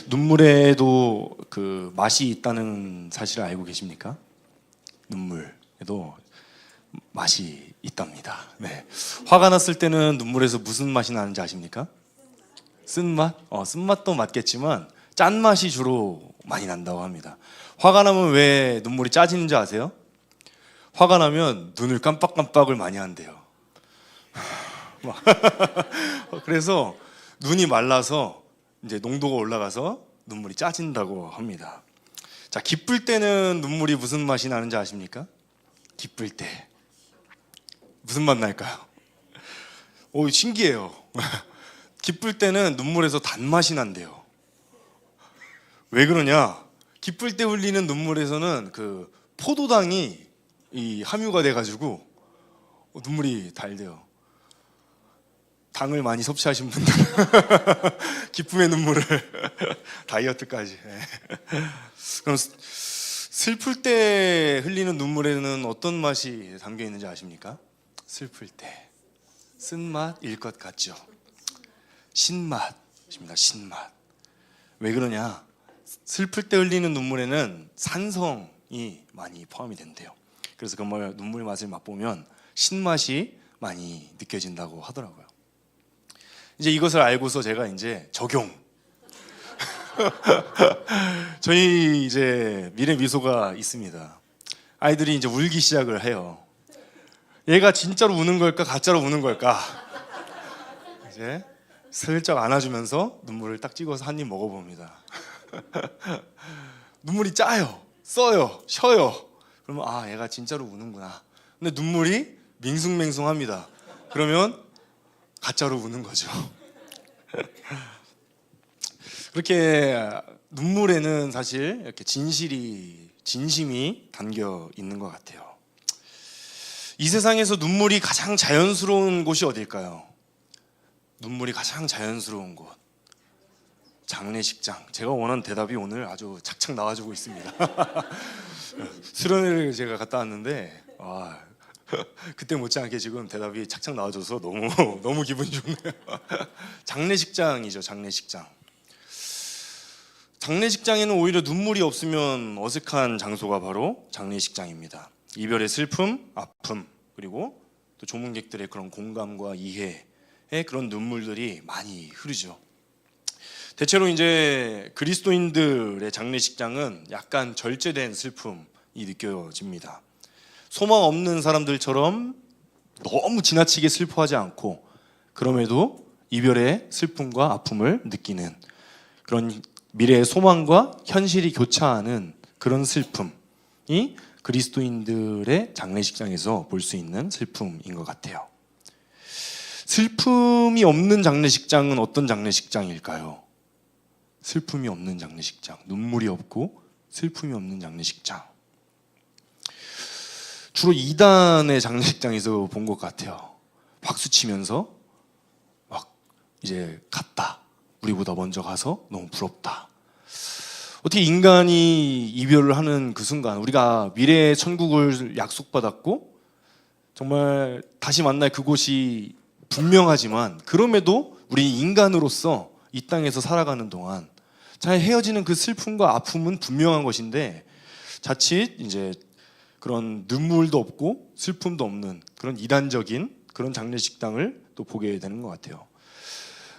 눈물에도 그 맛이 있다는 사실을 알고 계십니까? 눈물에도 맛이 있답니다. 네. 화가 났을 때는 눈물에서 무슨 맛이 나는지 아십니까? 쓴맛? 쓴맛도 맞겠지만 짠맛이 주로 많이 난다고 합니다. 화가 나면 왜 눈물이 짜지는지 아세요? 화가 나면 눈을 깜빡깜빡을 많이 한대요. 그래서 눈이 말라서 이제 농도가 올라가서 눈물이 짜진다고 합니다. 자, 기쁠 때는 눈물이 무슨 맛이 나는지 아십니까? 기쁠 때 무슨 맛 날까요? 오, 신기해요. 기쁠 때는 눈물에서 단맛이 난대요. 왜 그러냐? 기쁠 때 흘리는 눈물에서는 그 포도당이 함유가 돼가지고 눈물이 달대요. 당을 많이 섭취하신 분들 기쁨의 눈물을 다이어트까지. 그럼 슬플 때 흘리는 눈물에는 어떤 맛이 담겨 있는지 아십니까? 슬플 때 쓴맛일 것 같죠? 신맛입니다. 신맛. 왜 그러냐? 슬플 때 흘리는 눈물에는 산성이 많이 포함이 된대요. 그래서 그 눈물 맛을 맛보면 신맛이 많이 느껴진다고 하더라고요. 이제 이것을 알고서 제가 이제 적용. 저희 이제 미래 미소가 있습니다. 아이들이 이제 울기 시작을 해요. 얘가 진짜로 우는 걸까 가짜로 우는 걸까? 이제 슬쩍 안아주면서 눈물을 딱 찍어서 한 입 먹어봅니다. 눈물이 짜요, 써요, 쉬어요. 그러면 아, 얘가 진짜로 우는구나. 근데 눈물이 밍숭맹숭합니다. 그러면 가짜로 우는 거죠. 그렇게 눈물에는 사실 이렇게 진심이 담겨 있는 것 같아요. 이 세상에서 눈물이 가장 자연스러운 곳이 어딜까요? 눈물이 가장 자연스러운 곳, 장례식장. 제가 원하는 대답이 오늘 아주 착착 나와주고 있습니다. 수련회를 제가 갔다 왔는데 그때 못지않게 지금 대답이 착착 나와줘서 너무 기분이 좋네요. 장례식장이죠. 장례식장. 장례식장에는 오히려 눈물이 없으면 어색한 장소가 바로 장례식장입니다. 이별의 슬픔, 아픔, 그리고 또 조문객들의 그런 공감과 이해의 그런 눈물들이 많이 흐르죠. 대체로 이제 그리스도인들의 장례식장은 약간 절제된 슬픔이 느껴집니다. 소망 없는 사람들처럼 너무 지나치게 슬퍼하지 않고 그럼에도 이별의 슬픔과 아픔을 느끼는 그런 미래의 소망과 현실이 교차하는 그런 슬픔이 그리스도인들의 장례식장에서 볼 수 있는 슬픔인 것 같아요. 슬픔이 없는 장례식장은 어떤 장례식장일까요? 슬픔이 없는 장례식장, 눈물이 없고 슬픔이 없는 장례식장. 주로 2단의 장례식장에서 본 것 같아요. 박수 치면서 막 이제 갔다. 우리보다 먼저 가서 너무 부럽다. 어떻게 인간이 이별을 하는 그 순간 우리가 미래의 천국을 약속받았고 정말 다시 만날 그곳이 분명하지만 그럼에도 우리 인간으로서 이 땅에서 살아가는 동안 잘 헤어지는 그 슬픔과 아픔은 분명한 것인데 자칫 이제 그런 눈물도 없고 슬픔도 없는 그런 이단적인 그런 장례식장을 또 보게 되는 것 같아요.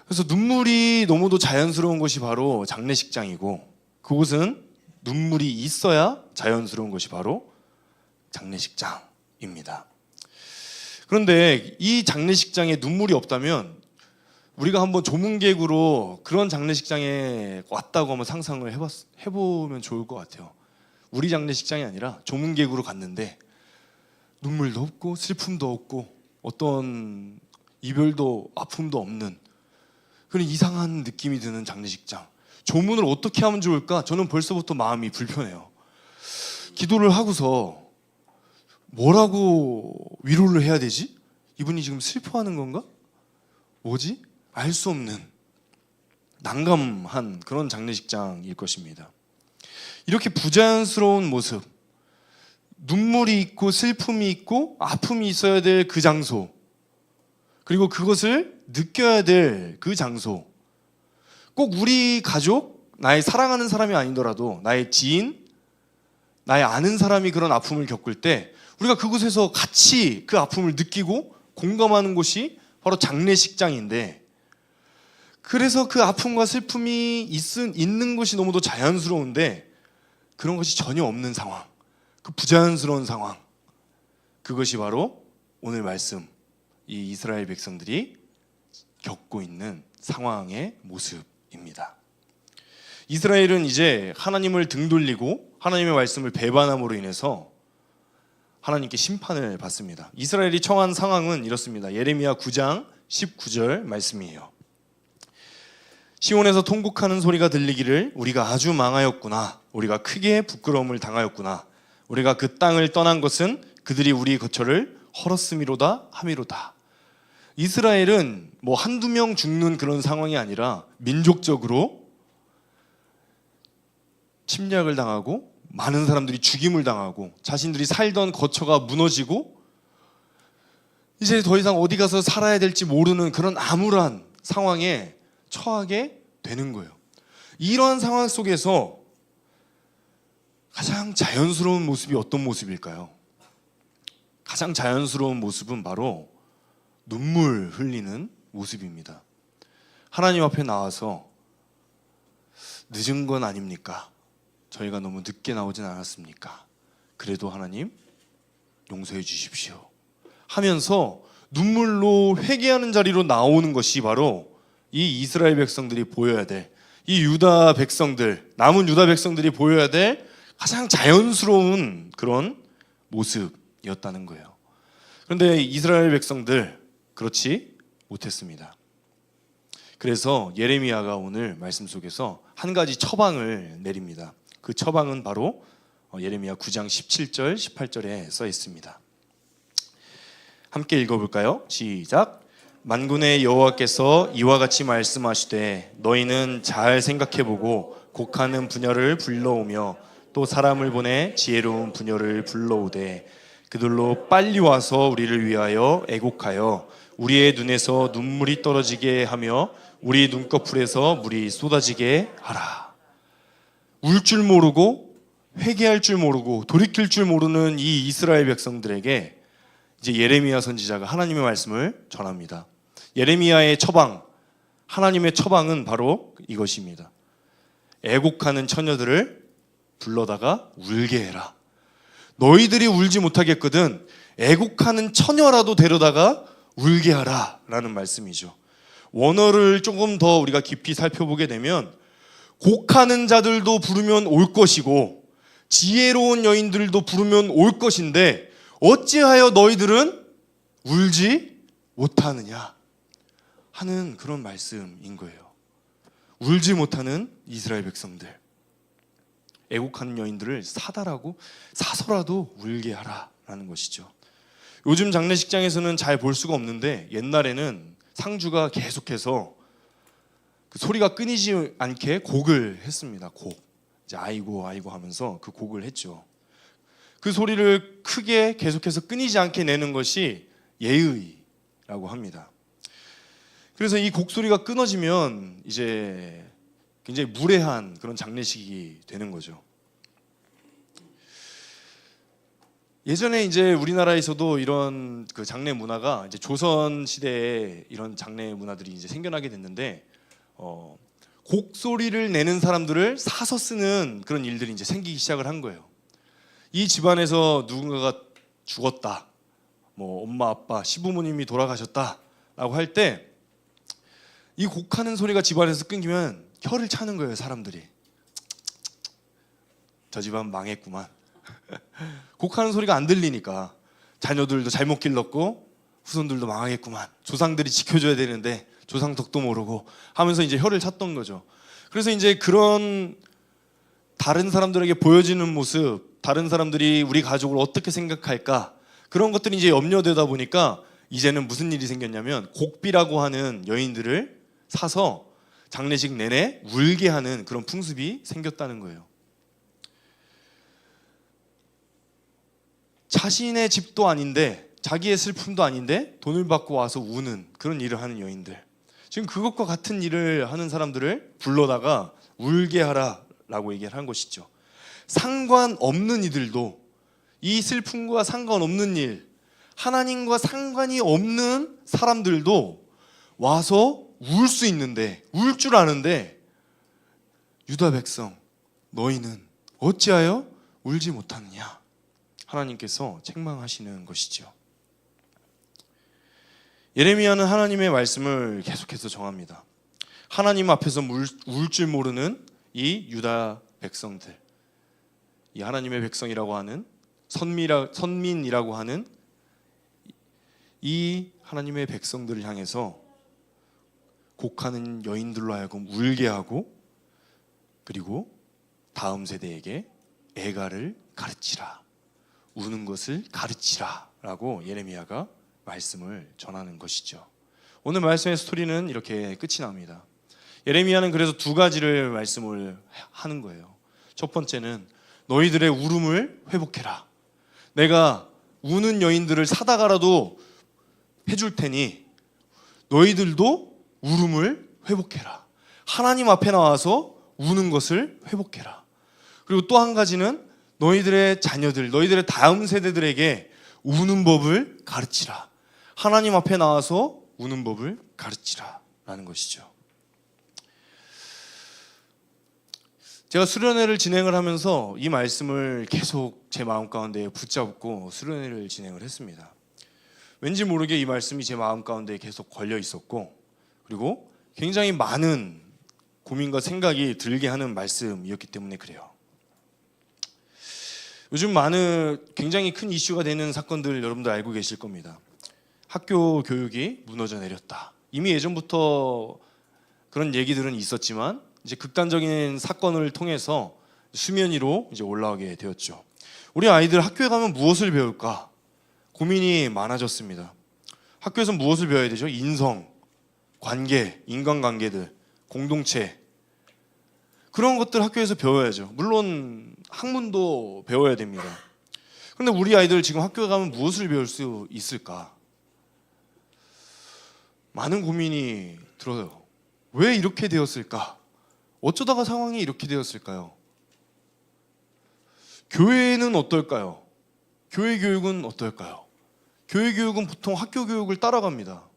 그래서 눈물이 너무도 자연스러운 것이 바로 장례식장이고 그곳은 눈물이 있어야 자연스러운 것이 바로 장례식장입니다. 그런데 이 장례식장에 눈물이 없다면 우리가 한번 조문객으로 그런 장례식장에 왔다고 한번 상상을 해보면 좋을 것 같아요. 우리 장례식장이 아니라 조문객으로 갔는데 눈물도 없고 슬픔도 없고 어떤 이별도 아픔도 없는 그런 이상한 느낌이 드는 장례식장. 조문을 어떻게 하면 좋을까? 저는 벌써부터 마음이 불편해요. 기도를 하고서 뭐라고 위로를 해야 되지? 이분이 지금 슬퍼하는 건가? 뭐지? 알 수 없는 난감한 그런 장례식장일 것입니다. 이렇게 부자연스러운 모습, 눈물이 있고 슬픔이 있고 아픔이 있어야 될 그 장소, 그리고 그것을 느껴야 될 그 장소, 꼭 우리 가족, 나의 사랑하는 사람이 아니더라도 나의 지인, 나의 아는 사람이 그런 아픔을 겪을 때 우리가 그곳에서 같이 그 아픔을 느끼고 공감하는 곳이 바로 장례식장인데, 그래서 그 아픔과 슬픔이 있는 것이 너무도 자연스러운데 그런 것이 전혀 없는 상황, 그 부자연스러운 상황, 그것이 바로 오늘 말씀 이 이스라엘 백성들이 겪고 있는 상황의 모습입니다. 이스라엘은 이제 하나님을 등 돌리고 하나님의 말씀을 배반함으로 인해서 하나님께 심판을 받습니다. 이스라엘이 처한 상황은 이렇습니다. 예레미야 9장 19절 말씀이에요. 시온에서 통곡하는 소리가 들리기를 우리가 아주 망하였구나, 우리가 크게 부끄러움을 당하였구나, 우리가 그 땅을 떠난 것은 그들이 우리 거처를 헐었음이로다 함이로다. 이스라엘은 뭐 한두 명 죽는 그런 상황이 아니라 민족적으로 침략을 당하고 많은 사람들이 죽임을 당하고 자신들이 살던 거처가 무너지고 이제 더 이상 어디 가서 살아야 될지 모르는 그런 암울한 상황에 처하게 되는 거예요. 이러한 상황 속에서 가장 자연스러운 모습이 어떤 모습일까요? 가장 자연스러운 모습은 바로 눈물 흘리는 모습입니다. 하나님 앞에 나와서 늦은 건 아닙니까? 저희가 너무 늦게 나오진 않았습니까? 그래도 하나님 용서해 주십시오 하면서 눈물로 회개하는 자리로 나오는 것이 바로 이 이스라엘 백성들이 보여야 될, 이 유다 백성들, 남은 유다 백성들이 보여야 될 가장 자연스러운 그런 모습이었다는 거예요. 그런데 이스라엘 백성들 그렇지 못했습니다. 그래서 예레미야가 오늘 말씀 속에서 한 가지 처방을 내립니다. 그 처방은 바로 예레미야 9장 17절 18절에 써 있습니다. 함께 읽어볼까요? 시작. 만군의 여호와께서 이와 같이 말씀하시되 너희는 잘 생각해보고 곡하는 부녀를 불러오며 또 사람을 보내 지혜로운 부녀를 불러오되 그들로 빨리 와서 우리를 위하여 애곡하여 우리의 눈에서 눈물이 떨어지게 하며 우리 눈꺼풀에서 물이 쏟아지게 하라. 울 줄 모르고 회개할 줄 모르고 돌이킬 줄 모르는 이 이스라엘 백성들에게 이제 예레미야 선지자가 하나님의 말씀을 전합니다. 예레미야의 처방, 하나님의 처방은 바로 이것입니다. 애곡하는 처녀들을 불러다가 울게 해라. 너희들이 울지 못하겠거든 애곡하는 처녀라도 데려다가 울게 하라 라는 말씀이죠. 원어를 조금 더 우리가 깊이 살펴보게 되면 곡하는 자들도 부르면 올 것이고 지혜로운 여인들도 부르면 올 것인데 어찌하여 너희들은 울지 못하느냐 하는 그런 말씀인 거예요. 울지 못하는 이스라엘 백성들, 애곡하는 여인들을 사서라도 울게 하라라는 것이죠. 요즘 장례식장에서는 잘 볼 수가 없는데 옛날에는 상주가 계속해서 그 소리가 끊이지 않게 곡을 했습니다. 곡. 이제 아이고 아이고 하면서 그 곡을 했죠. 그 소리를 크게 계속해서 끊이지 않게 내는 것이 예의라고 합니다. 그래서 이 곡소리가 끊어지면 이제 굉장히 무례한 그런 장례식이 되는 거죠. 예전에 이제 우리나라에서도 이런 그 장례 문화가 이제 조선 시대에 이런 장례 문화들이 이제 생겨나게 됐는데 곡소리를 내는 사람들을 사서 쓰는 그런 일들이 이제 생기기 시작을 한 거예요. 이 집안에서 누군가가 죽었다, 뭐 엄마 아빠 시부모님이 돌아가셨다라고 할 때 이 곡하는 소리가 집안에서 끊기면 혀를 차는 거예요. 사람들이 저 집안 망했구만. 곡하는 소리가 안 들리니까 자녀들도 잘못 길렀고 후손들도 망하겠구만. 조상들이 지켜줘야 되는데 조상 덕도 모르고 하면서 이제 혀를 찼던 거죠. 그래서 이제 그런 다른 사람들에게 보여지는 모습, 다른 사람들이 우리 가족을 어떻게 생각할까, 그런 것들이 이제 염려되다 보니까 이제는 무슨 일이 생겼냐면 곡비라고 하는 여인들을 사서 장례식 내내 울게 하는 그런 풍습이 생겼다는 거예요. 자신의 집도 아닌데 자기의 슬픔도 아닌데 돈을 받고 와서 우는 그런 일을 하는 여인들, 지금 그것과 같은 일을 하는 사람들을 불러다가 울게 하라라고 얘기를 한 것이죠. 상관없는 이들도, 이 슬픔과 상관없는 일, 하나님과 상관이 없는 사람들도 와서 울 수 있는데, 울 줄 아는데 유다 백성 너희는 어찌하여 울지 못하느냐, 하나님께서 책망하시는 것이죠. 예레미야는 하나님의 말씀을 계속해서 정합니다. 하나님 앞에서 울 줄 모르는 이 유다 백성들, 이 하나님의 백성이라고 하는 선민이라고 하는 이 하나님의 백성들을 향해서 곡하는 여인들로 하여금 울게 하고, 그리고 다음 세대에게 애가를 가르치라, 우는 것을 가르치라 라고 예레미야가 말씀을 전하는 것이죠. 오늘 말씀의 스토리는 이렇게 끝이 납니다. 예레미야는 그래서 두 가지를 말씀을 하는 거예요. 첫 번째는 너희들의 울음을 회복해라. 내가 우는 여인들을 사다가라도 해줄 테니 너희들도 울음을 회복해라. 하나님 앞에 나와서 우는 것을 회복해라. 그리고 또 한 가지는 너희들의 자녀들, 너희들의 다음 세대들에게 우는 법을 가르치라. 하나님 앞에 나와서 우는 법을 가르치라 라는 것이죠. 제가 수련회를 진행을 하면서 이 말씀을 계속 제 마음 가운데 붙잡고 수련회를 진행을 했습니다. 왠지 모르게 이 말씀이 제 마음 가운데 계속 걸려 있었고, 그리고 굉장히 많은 고민과 생각이 들게 하는 말씀이었기 때문에 그래요. 요즘 굉장히 큰 이슈가 되는 사건들 여러분들 알고 계실 겁니다. 학교 교육이 무너져 내렸다. 이미 예전부터 그런 얘기들은 있었지만 이제 극단적인 사건을 통해서 수면 위로 이제 올라오게 되었죠. 우리 아이들 학교에 가면 무엇을 배울까? 고민이 많아졌습니다. 학교에서 무엇을 배워야 되죠? 인성, 관계, 인간관계들, 공동체, 그런 것들 학교에서 배워야죠. 물론 학문도 배워야 됩니다. 그런데 우리 아이들 지금 학교에 가면 무엇을 배울 수 있을까? 많은 고민이 들어요. 왜 이렇게 되었을까? 어쩌다가 상황이 이렇게 되었을까요? 교회는 어떨까요? 교회 교육은 어떨까요? 교회 교육은 보통 학교 교육을 따라갑니다.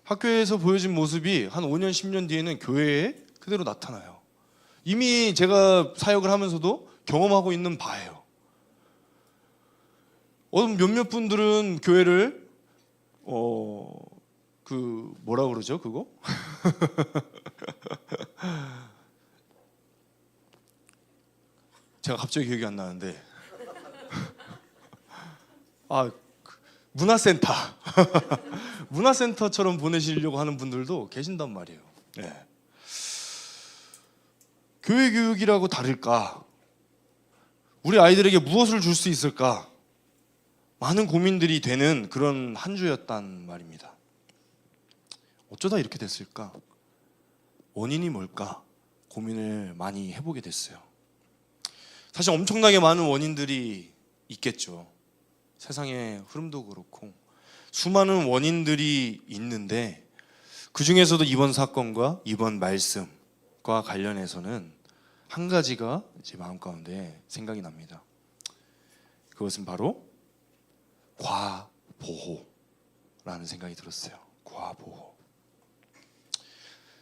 학교에서 보여진 모습이 한 5년, 10년 뒤에는 교회에 그대로 나타나요. 이미 제가 사역을 하면서도 경험하고 있는 바예요. 몇몇 분들은 교회를 뭐라 그러죠? 그거? 제가 갑자기 기억이 안 나는데 문화센터 문화센터처럼 보내시려고 하는 분들도 계신단 말이에요. 네. 교회 교육이라고 다를까? 우리 아이들에게 무엇을 줄 수 있을까? 많은 고민들이 되는 그런 한 주였단 말입니다. 어쩌다 이렇게 됐을까? 원인이 뭘까? 고민을 많이 해보게 됐어요. 사실 엄청나게 많은 원인들이 있겠죠. 세상의 흐름도 그렇고 수많은 원인들이 있는데, 그 중에서도 이번 사건과 이번 말씀과 관련해서는 한 가지가 제 마음 가운데 생각이 납니다. 그것은 바로 과보호라는 생각이 들었어요. 과보호.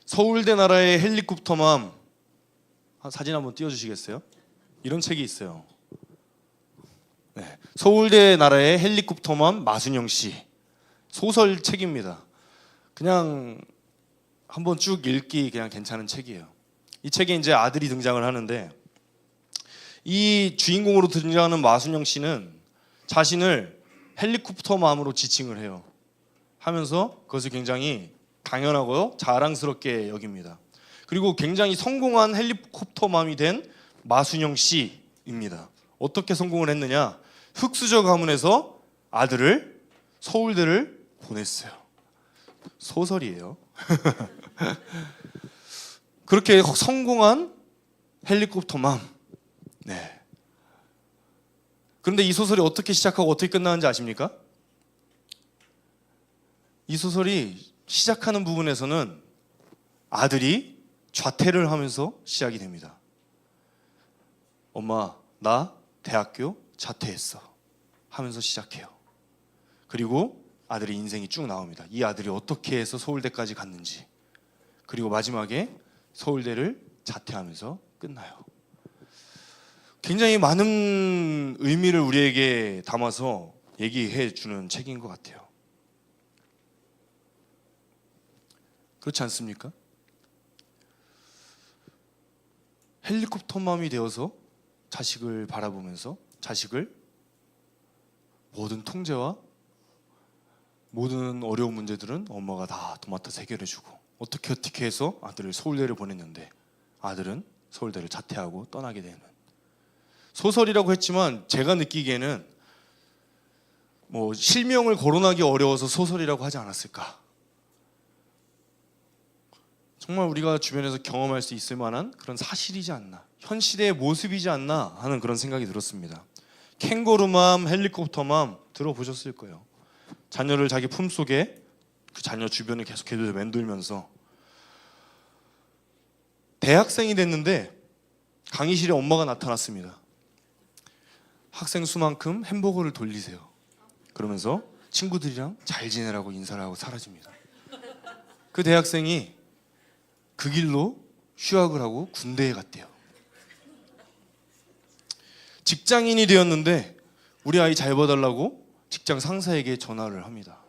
서울대 나라의 헬리콥터맘, 사진 한번 띄워주시겠어요? 이런 책이 있어요. 네. 서울대 나라의 헬리콥터맘 마순영 씨 소설책입니다. 그냥 한번 쭉 읽기 그냥 괜찮은 책이에요. 이 책에 이제 아들이 등장을 하는데, 이 주인공으로 등장하는 마순영 씨는 자신을 헬리콥터맘으로 지칭을 해요. 하면서 그것을 굉장히 당연하고 자랑스럽게 여깁니다. 그리고 굉장히 성공한 헬리콥터맘이 된 마순영 씨입니다. 어떻게 성공을 했느냐? 흑수저 가문에서 아들을 서울대를 보냈어요. 소설이에요. 그렇게 성공한 헬리콥터맘. 네. 그런데 이 소설이 어떻게 시작하고 어떻게 끝나는지 아십니까? 이 소설이 시작하는 부분에서는 아들이 좌퇴를 하면서 시작이 됩니다. 엄마, 나 대학교 자퇴했어 하면서 시작해요. 그리고 아들의 인생이 쭉 나옵니다. 이 아들이 어떻게 해서 서울대까지 갔는지, 그리고 마지막에 서울대를 자퇴하면서 끝나요. 굉장히 많은 의미를 우리에게 담아서 얘기해 주는 책인 것 같아요. 그렇지 않습니까? 헬리콥터맘이 되어서 자식을 바라보면서 자식을 모든 통제와 모든 어려운 문제들은 엄마가 다 도맡아서 해결해주고 어떻게 해서 아들을 서울대를 보냈는데 아들은 서울대를 자퇴하고 떠나게 되는 소설이라고 했지만 제가 느끼기에는 뭐 실명을 거론하기 어려워서 소설이라고 하지 않았을까. 정말 우리가 주변에서 경험할 수 있을 만한 그런 사실이지 않나, 현 시대의 모습이지 않나 하는 그런 생각이 들었습니다. 캥거루맘, 헬리콥터맘 들어보셨을 거예요. 자녀를 자기 품속에 그 자녀 주변을 계속 맴돌면서 대학생이 됐는데 강의실에 엄마가 나타났습니다. 학생 수만큼 햄버거를 돌리세요. 그러면서 친구들이랑 잘 지내라고 인사를 하고 사라집니다. 그 대학생이 그 길로 휴학을 하고 군대에 갔대요. 직장인이 되었는데 우리 아이 잘 봐달라고 직장 상사에게 전화를 합니다.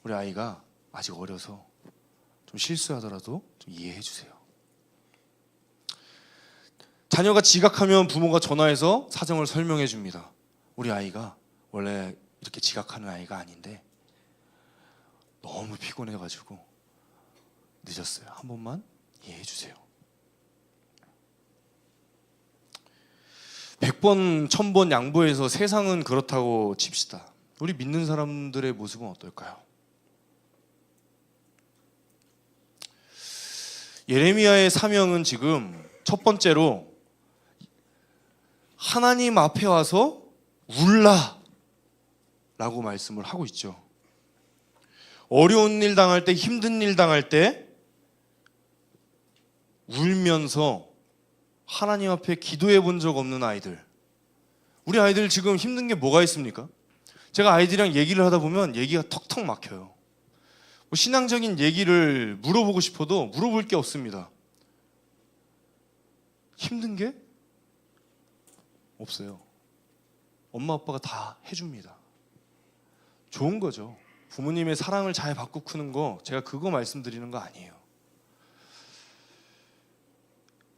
우리 아이가 아직 어려서 좀 실수하더라도 좀 이해해 주세요. 자녀가 지각하면 부모가 전화해서 사정을 설명해 줍니다. 우리 아이가 원래 이렇게 지각하는 아이가 아닌데 너무 피곤해가지고 늦었어요. 한 번만 이해해 주세요. 100번, 1000번 양보해서 세상은 그렇다고 칩시다. 우리 믿는 사람들의 모습은 어떨까요? 예레미야의 사명은 지금 첫 번째로 하나님 앞에 와서 울라 라고 말씀을 하고 있죠. 어려운 일 당할 때, 힘든 일 당할 때 울면서 하나님 앞에 기도해 본 적 없는 아이들, 우리 아이들 지금 힘든 게 뭐가 있습니까? 제가 아이들이랑 얘기를 하다 보면 얘기가 턱턱 막혀요. 뭐 신앙적인 얘기를 물어보고 싶어도 물어볼 게 없습니다. 힘든 게 없어요. 엄마 아빠가 다 해줍니다. 좋은 거죠. 부모님의 사랑을 잘 받고 크는 거, 제가 그거 말씀드리는 거 아니에요.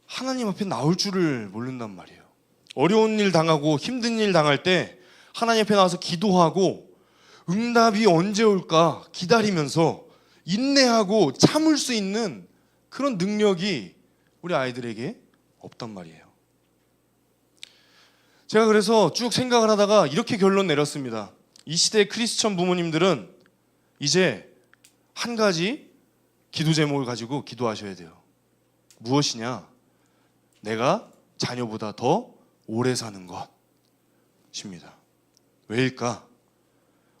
하나님 앞에 나올 줄을 모른단 말이에요. 어려운 일 당하고 힘든 일 당할 때 하나님 앞에 나와서 기도하고 응답이 언제 올까 기다리면서 인내하고 참을 수 있는 그런 능력이 우리 아이들에게 없단 말이에요. 제가 그래서 쭉 생각을 하다가 이렇게 결론 내렸습니다. 이 시대의 크리스천 부모님들은 이제 한 가지 기도 제목을 가지고 기도하셔야 돼요. 무엇이냐? 내가 자녀보다 더 오래 사는 것입니다. 왜일까?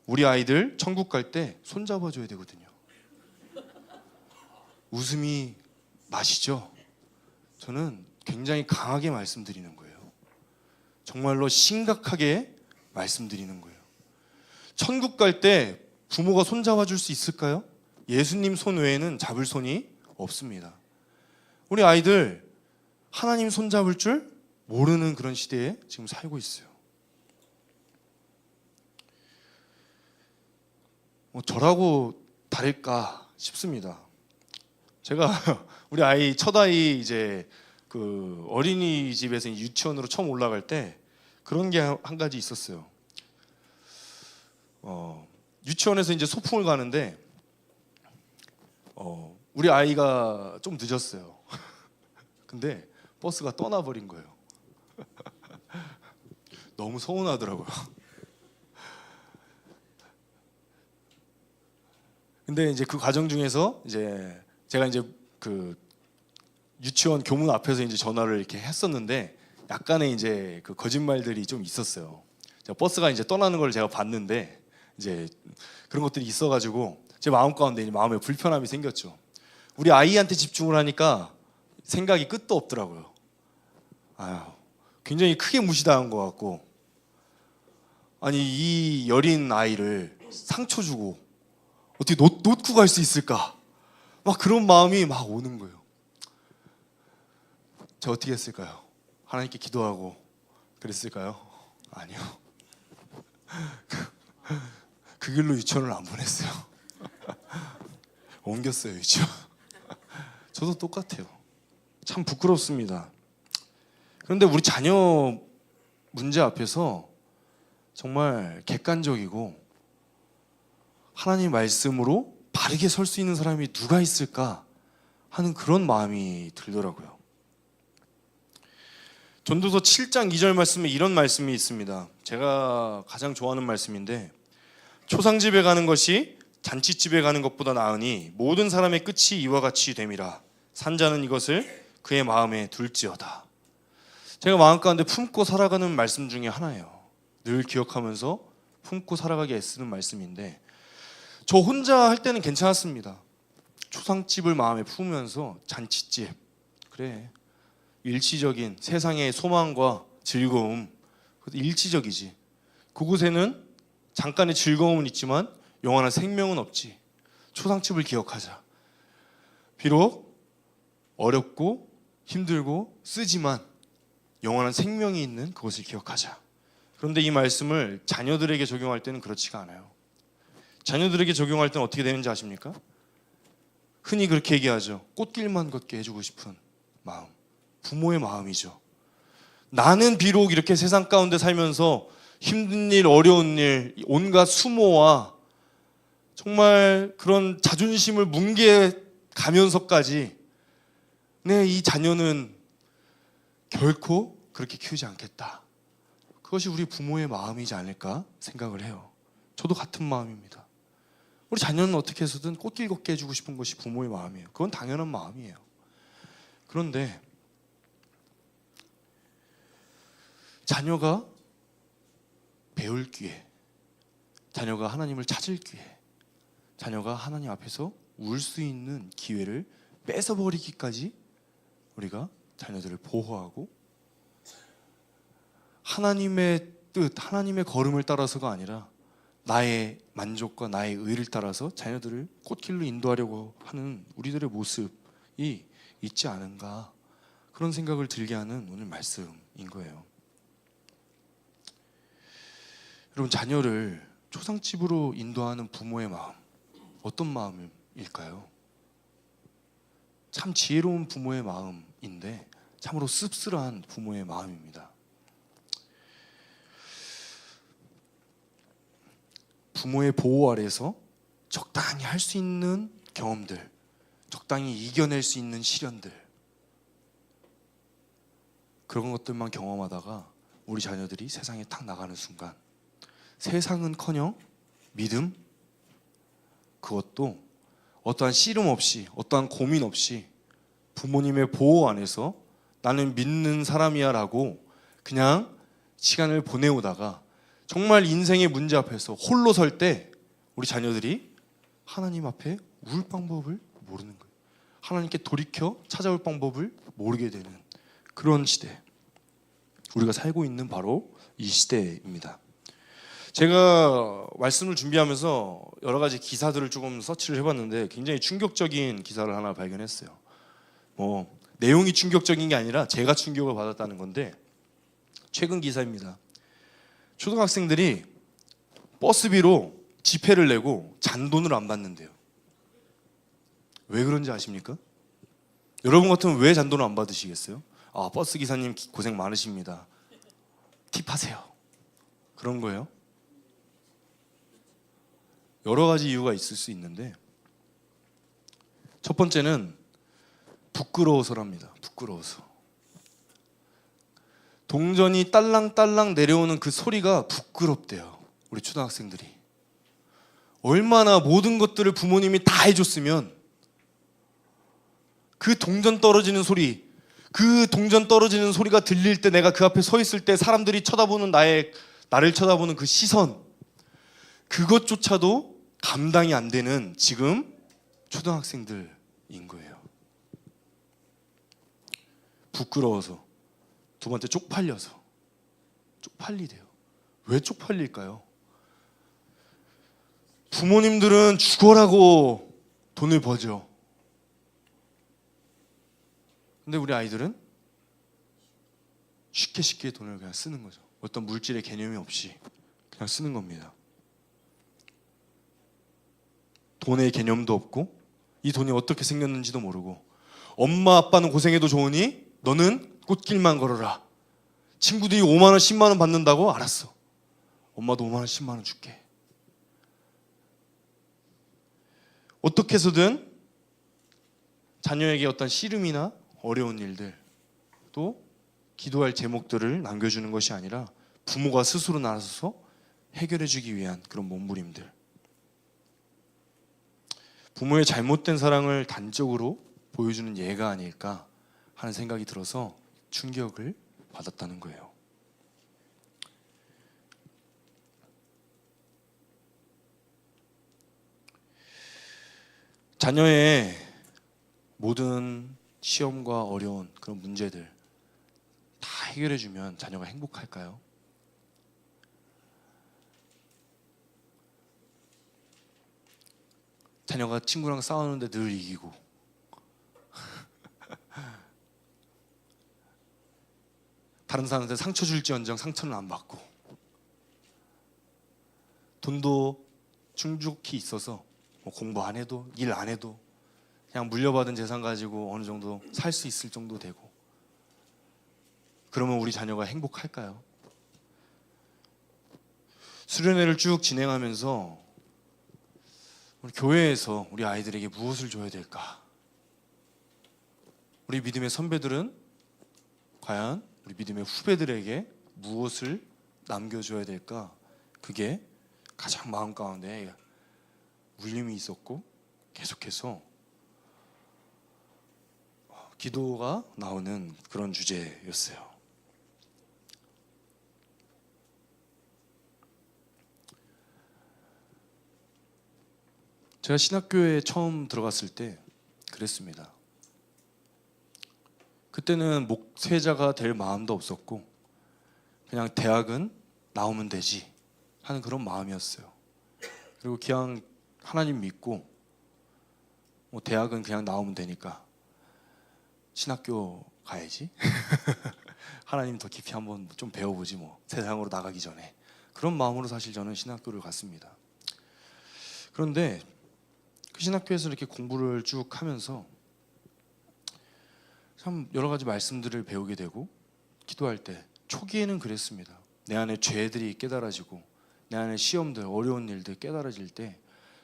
우리 아이들 천국 갈 때 손잡아줘야 되거든요. 웃음이 맛이죠? 저는 굉장히 강하게 말씀드리는 거예요. 정말로 심각하게 말씀드리는 거예요. 천국 갈 때 부모가 손잡아줄 수 있을까요? 예수님 손 외에는 잡을 손이 없습니다. 우리 아이들 하나님 손잡을 줄 모르는 그런 시대에 지금 살고 있어요. 저라고 다를까 싶습니다. 제가 우리 아이 첫 아이 이제 그 어린이집에서 유치원으로 처음 올라갈 때 그런 게 한 가지 있었어요. 유치원에서 이제 소풍을 가는데 우리 아이가 좀 늦었어요. 근데 버스가 떠나버린 거예요. 너무 서운하더라고요. 근데 이제 그 과정 중에서 이제 제가 이제 그 유치원 교문 앞에서 이제 전화를 이렇게 했었는데 약간의 이제 그 거짓말들이 좀 있었어요. 버스가 이제 떠나는 걸 제가 봤는데 이제 그런 것들이 있어가지고 제 마음 가운데 마음에 불편함이 생겼죠. 우리 아이한테 집중을 하니까 생각이 끝도 없더라고요. 아유, 굉장히 크게 무시당한 것 같고, 아니 이 여린 아이를 상처 주고 어떻게 놓고 갈 수 있을까? 막 그런 마음이 막 오는 거예요. 제가 어떻게 했을까요? 하나님께 기도하고 그랬을까요? 아니요. 그 길로 유치원을 안 보냈어요. 옮겼어요, 유치원. 저도 똑같아요. 참 부끄럽습니다. 그런데 우리 자녀 문제 앞에서 정말 객관적이고 하나님 말씀으로 바르게 설 수 있는 사람이 누가 있을까 하는 그런 마음이 들더라고요. 전도서 7장 2절 말씀에 이런 말씀이 있습니다. 제가 가장 좋아하는 말씀인데, 초상집에 가는 것이 잔치집에 가는 것보다 나으니 모든 사람의 끝이 이와 같이 됨이라. 산자는 이것을 그의 마음에 둘지어다. 제가 마음 가운데 품고 살아가는 말씀 중에 하나예요. 늘 기억하면서 품고 살아가기 애쓰는 말씀인데, 저 혼자 할 때는 괜찮았습니다. 초상집을 마음에 품으면서 잔치집, 그래, 일시적인 세상의 소망과 즐거움, 일시적이지. 그곳에는 잠깐의 즐거움은 있지만 영원한 생명은 없지. 초상집을 기억하자. 비록 어렵고 힘들고 쓰지만 영원한 생명이 있는 그것을 기억하자. 그런데 이 말씀을 자녀들에게 적용할 때는 그렇지가 않아요. 자녀들에게 적용할 때는 어떻게 되는지 아십니까? 흔히 그렇게 얘기하죠. 꽃길만 걷게 해주고 싶은 마음, 부모의 마음이죠. 나는 비록 이렇게 세상 가운데 살면서 힘든 일, 어려운 일, 온갖 수모와 정말 그런 자존심을 뭉개가면서까지 이 자녀는 결코 그렇게 키우지 않겠다. 그것이 우리 부모의 마음이지 않을까 생각을 해요. 저도 같은 마음입니다. 우리 자녀는 어떻게 해서든 꽃길 걷게 해주고 싶은 것이 부모의 마음이에요. 그건 당연한 마음이에요. 그런데 자녀가 배울 기회, 자녀가 하나님을 찾을 기회, 자녀가 하나님 앞에서 울 수 있는 기회를 뺏어버리기까지 우리가 자녀들을 보호하고, 하나님의 뜻, 하나님의 걸음을 따라서가 아니라 나의 만족과 나의 의를 따라서 자녀들을 꽃길로 인도하려고 하는 우리들의 모습이 있지 않은가, 그런 생각을 들게 하는 오늘 말씀인 거예요. 여러분, 자녀를 초상집으로 인도하는 부모의 마음, 어떤 마음일까요? 참 지혜로운 부모의 마음인데 참으로 씁쓸한 부모의 마음입니다. 부모의 보호 아래서 적당히 할 수 있는 경험들, 적당히 이겨낼 수 있는 시련들, 그런 것들만 경험하다가 우리 자녀들이 세상에 탁 나가는 순간, 세상은커녕 믿음, 그것도 어떠한 씨름 없이, 어떠한 고민 없이 부모님의 보호 안에서 나는 믿는 사람이야 라고 그냥 시간을 보내오다가 정말 인생의 문제 앞에서 홀로 설 때 우리 자녀들이 하나님 앞에 울 방법을 모르는 거예요. 하나님께 돌이켜 찾아올 방법을 모르게 되는 그런 시대, 우리가 살고 있는 바로 이 시대입니다. 제가 말씀을 준비하면서 여러 가지 기사들을 조금 서치를 해봤는데 굉장히 충격적인 기사를 하나 발견했어요. 내용이 충격적인 게 아니라 제가 충격을 받았다는 건데, 최근 기사입니다. 초등학생들이 버스비로 지폐를 내고 잔돈을 안 받는데요. 왜 그런지 아십니까? 여러분 같으면 왜 잔돈을 안 받으시겠어요? 버스 기사님 고생 많으십니다. 팁하세요. 그런 거예요. 여러 가지 이유가 있을 수 있는데, 첫 번째는 부끄러워서랍니다. 부끄러워서. 동전이 딸랑딸랑 내려오는 그 소리가 부끄럽대요. 우리 초등학생들이 얼마나 모든 것들을 부모님이 다 해줬으면 그 동전 떨어지는 소리, 그 동전 떨어지는 소리가 들릴 때, 내가 그 앞에 서 있을 때 사람들이 쳐다보는 나를 쳐다보는 그 시선, 그것조차도 감당이 안 되는 지금 초등학생들인 거예요. 부끄러워서, 두 번째 쪽팔려서. 쪽팔리대요. 왜 쪽팔릴까요? 부모님들은 죽어라고 돈을 버죠. 근데 우리 아이들은 쉽게 돈을 그냥 쓰는 거죠. 어떤 물질의 개념이 없이 그냥 쓰는 겁니다. 돈의 개념도 없고 이 돈이 어떻게 생겼는지도 모르고, 엄마 아빠는 고생해도 좋으니 너는 꽃길만 걸어라. 친구들이 5만 원 10만 원 받는다고? 알았어. 엄마도 5만 원 10만 원 줄게. 어떻게 해서든 자녀에게 어떤 씨름이나 어려운 일들, 또 기도할 제목들을 남겨주는 것이 아니라 부모가 스스로 나서서 해결해주기 위한 그런 몸부림들. 부모의 잘못된 사랑을 단적으로 보여주는 예가 아닐까 하는 생각이 들어서 충격을 받았다는 거예요. 자녀의 모든 시험과 어려운 그런 문제들 다 해결해주면 자녀가 행복할까요? 자녀가 친구랑 싸우는데 늘 이기고, 다른 사람한테 상처 줄지언정 상처는 안 받고, 돈도 충족히 있어서 뭐 공부 안 해도 일 안 해도 그냥 물려받은 재산 가지고 어느 정도 살 수 있을 정도 되고, 그러면 우리 자녀가 행복할까요? 수련회를 쭉 진행하면서 우리 교회에서 우리 아이들에게 무엇을 줘야 될까? 우리 믿음의 선배들은 과연 우리 믿음의 후배들에게 무엇을 남겨줘야 될까? 그게 가장 마음 가운데 울림이 있었고 계속해서 기도가 나오는 그런 주제였어요. 제가 신학교에 처음 들어갔을 때 그랬습니다. 그때는 목회자가 될 마음도 없었고 그냥 대학은 나오면 되지 하는 그런 마음이었어요. 그리고 그냥 하나님 믿고 뭐 대학은 그냥 나오면 되니까 신학교 가야지. 하나님 더 깊이 한번 좀 배워보지 뭐, 세상으로 나가기 전에. 그런 마음으로 사실 저는 신학교를 갔습니다. 그런데 그 신학교에서 이렇게 공부를 쭉 하면서 참 여러 가지 말씀들을 배우게 되고, 기도할 때 초기에는 그랬습니다. 내 안에 죄들이 깨달아지고 내 안에 시험들, 어려운 일들 깨달아질 때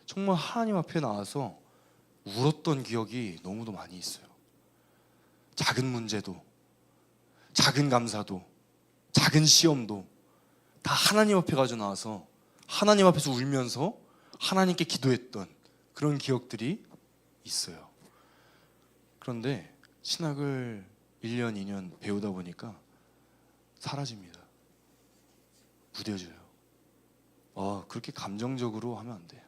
정말 하나님 앞에 나와서 울었던 기억이 너무도 많이 있어요. 작은 문제도, 작은 감사도, 작은 시험도 다 하나님 앞에 가져 나와서 하나님 앞에서 울면서 하나님께 기도했던 그런 기억들이 있어요. 그런데 신학을 1년, 2년 배우다 보니까 사라집니다. 무뎌져요. 그렇게 감정적으로 하면 안 돼요.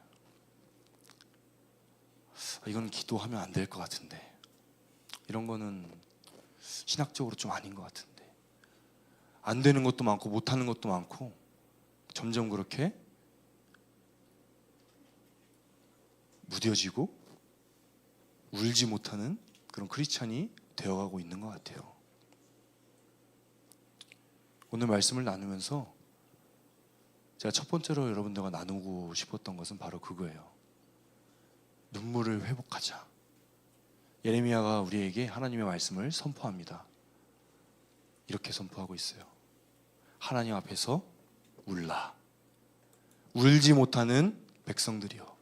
이건 기도하면 안 될 것 같은데, 이런 거는 신학적으로 좀 아닌 것 같은데, 안 되는 것도 많고 못하는 것도 많고, 점점 그렇게 무뎌지고 울지 못하는 그런 크리스찬이 되어가고 있는 것 같아요. 오늘 말씀을 나누면서 제가 첫 번째로 여러분들과 나누고 싶었던 것은 바로 그거예요. 눈물을 회복하자. 예레미야가 우리에게 하나님의 말씀을 선포합니다. 이렇게 선포하고 있어요. 하나님 앞에서 울라. 울지 못하는 백성들이여,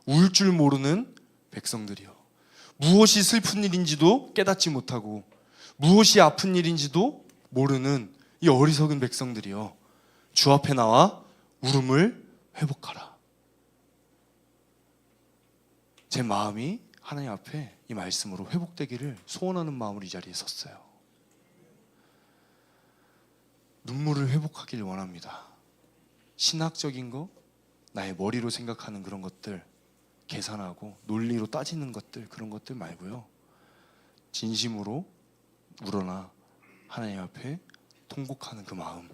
울 줄 모르는 백성들이여, 무엇이 슬픈 일인지도 깨닫지 못하고 무엇이 아픈 일인지도 모르는 이 어리석은 백성들이여, 주 앞에 나와 울음을 회복하라. 제 마음이 하나님 앞에 이 말씀으로 회복되기를 소원하는 마음으로 이 자리에 섰어요. 눈물을 회복하기를 원합니다. 신학적인 거, 나의 머리로 생각하는 그런 것들, 계산하고 논리로 따지는 것들, 그런 것들 말고요, 진심으로 우러나 하나님 앞에 통곡하는 그 마음,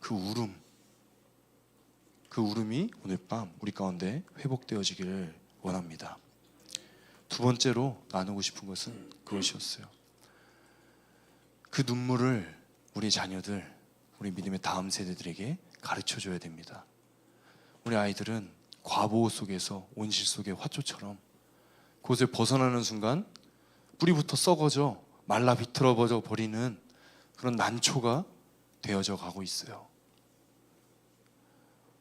그 울음이 오늘 밤 우리 가운데 회복되어지기를 원합니다. 두 번째로 나누고 싶은 것은 그것이었어요. 그 눈물을 우리 자녀들, 우리 믿음의 다음 세대들에게 가르쳐줘야 됩니다. 우리 아이들은 과보호 속에서 온실 속의 화초처럼 그곳을 벗어나는 순간 뿌리부터 썩어져 말라 비틀어져 버리는 그런 난초가 되어져 가고 있어요.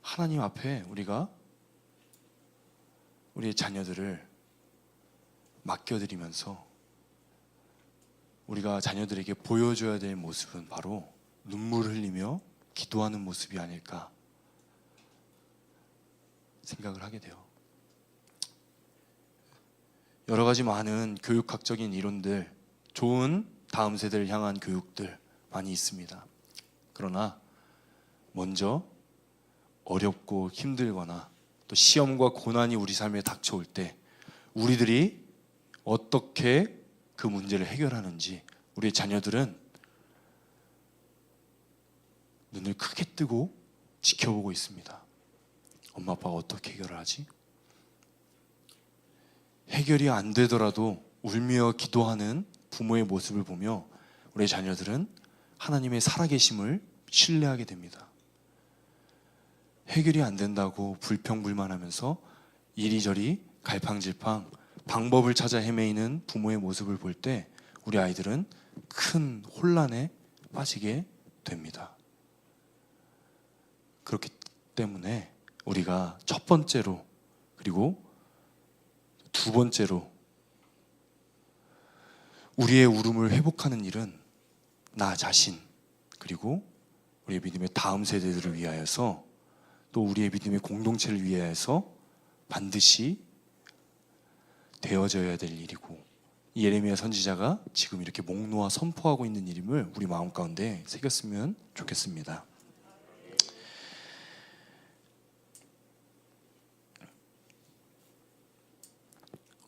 하나님 앞에 우리가 우리의 자녀들을 맡겨드리면서 우리가 자녀들에게 보여줘야 될 모습은 바로 눈물을 흘리며 기도하는 모습이 아닐까 생각을 하게 돼요. 여러 가지 많은 교육학적인 이론들, 좋은 다음 세대를 향한 교육들 많이 있습니다. 그러나 먼저 어렵고 힘들거나 또 시험과 고난이 우리 삶에 닥쳐올 때 우리들이 어떻게 그 문제를 해결하는지 우리의 자녀들은 눈을 크게 뜨고 지켜보고 있습니다. 엄마 아빠가 어떻게 해결을 하지? 해결이 안 되더라도 울며 기도하는 부모의 모습을 보며 우리 자녀들은 하나님의 살아계심을 신뢰하게 됩니다. 해결이 안 된다고 불평불만하면서 이리저리 갈팡질팡 방법을 찾아 헤매이는 부모의 모습을 볼 때 우리 아이들은 큰 혼란에 빠지게 됩니다. 그렇기 때문에 우리가 첫 번째로 그리고 두 번째로 우리의 울음을 회복하는 일은 나 자신 그리고 우리의 믿음의 다음 세대들을 위하여서 또 우리의 믿음의 공동체를 위하여서 반드시 되어져야 될 일이고 예레미야 선지자가 지금 이렇게 목 놓아 선포하고 있는 일임을 우리 마음 가운데 새겼으면 좋겠습니다.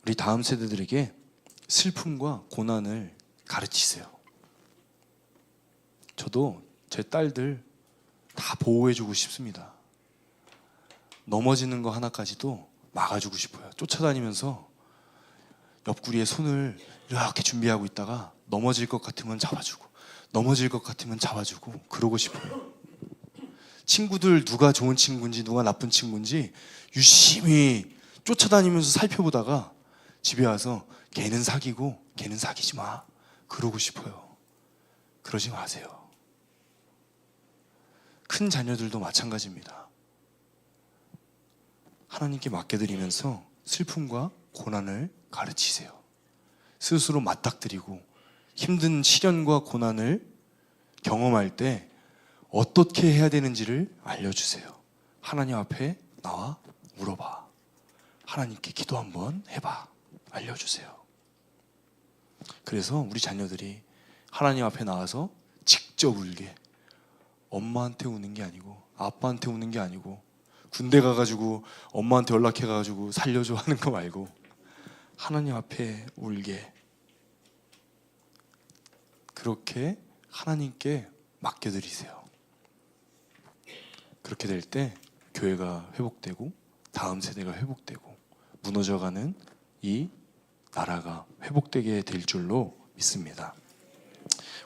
우리 다음 세대들에게 슬픔과 고난을 가르치세요. 저도 제 딸들 다 보호해주고 싶습니다. 넘어지는 거 하나까지도 막아주고 싶어요. 쫓아다니면서 옆구리에 손을 이렇게 준비하고 있다가 넘어질 것 같으면 잡아주고 넘어질 것 같으면 잡아주고 그러고 싶어요. 친구들 누가 좋은 친구인지 누가 나쁜 친구인지 유심히 쫓아다니면서 살펴보다가 집에 와서 걔는 사귀고 걔는 사귀지 마 그러고 싶어요. 그러지 마세요. 큰 자녀들도 마찬가지입니다. 하나님께 맡겨드리면서 슬픔과 고난을 가르치세요. 스스로 맞닥뜨리고 힘든 시련과 고난을 경험할 때 어떻게 해야 되는지를 알려주세요. 하나님 앞에 나와 물어봐. 하나님께 기도 한번 해봐. 알려주세요. 그래서 우리 자녀들이 하나님 앞에 나와서 직접 울게, 엄마한테 우는 게 아니고 아빠한테 우는 게 아니고 군대 가가지고 엄마한테 연락해가지고 살려줘 하는 거 말고 하나님 앞에 울게, 그렇게 하나님께 맡겨드리세요. 그렇게 될 때 교회가 회복되고 다음 세대가 회복되고 무너져가는 이 나라가 회복되게 될 줄로 믿습니다.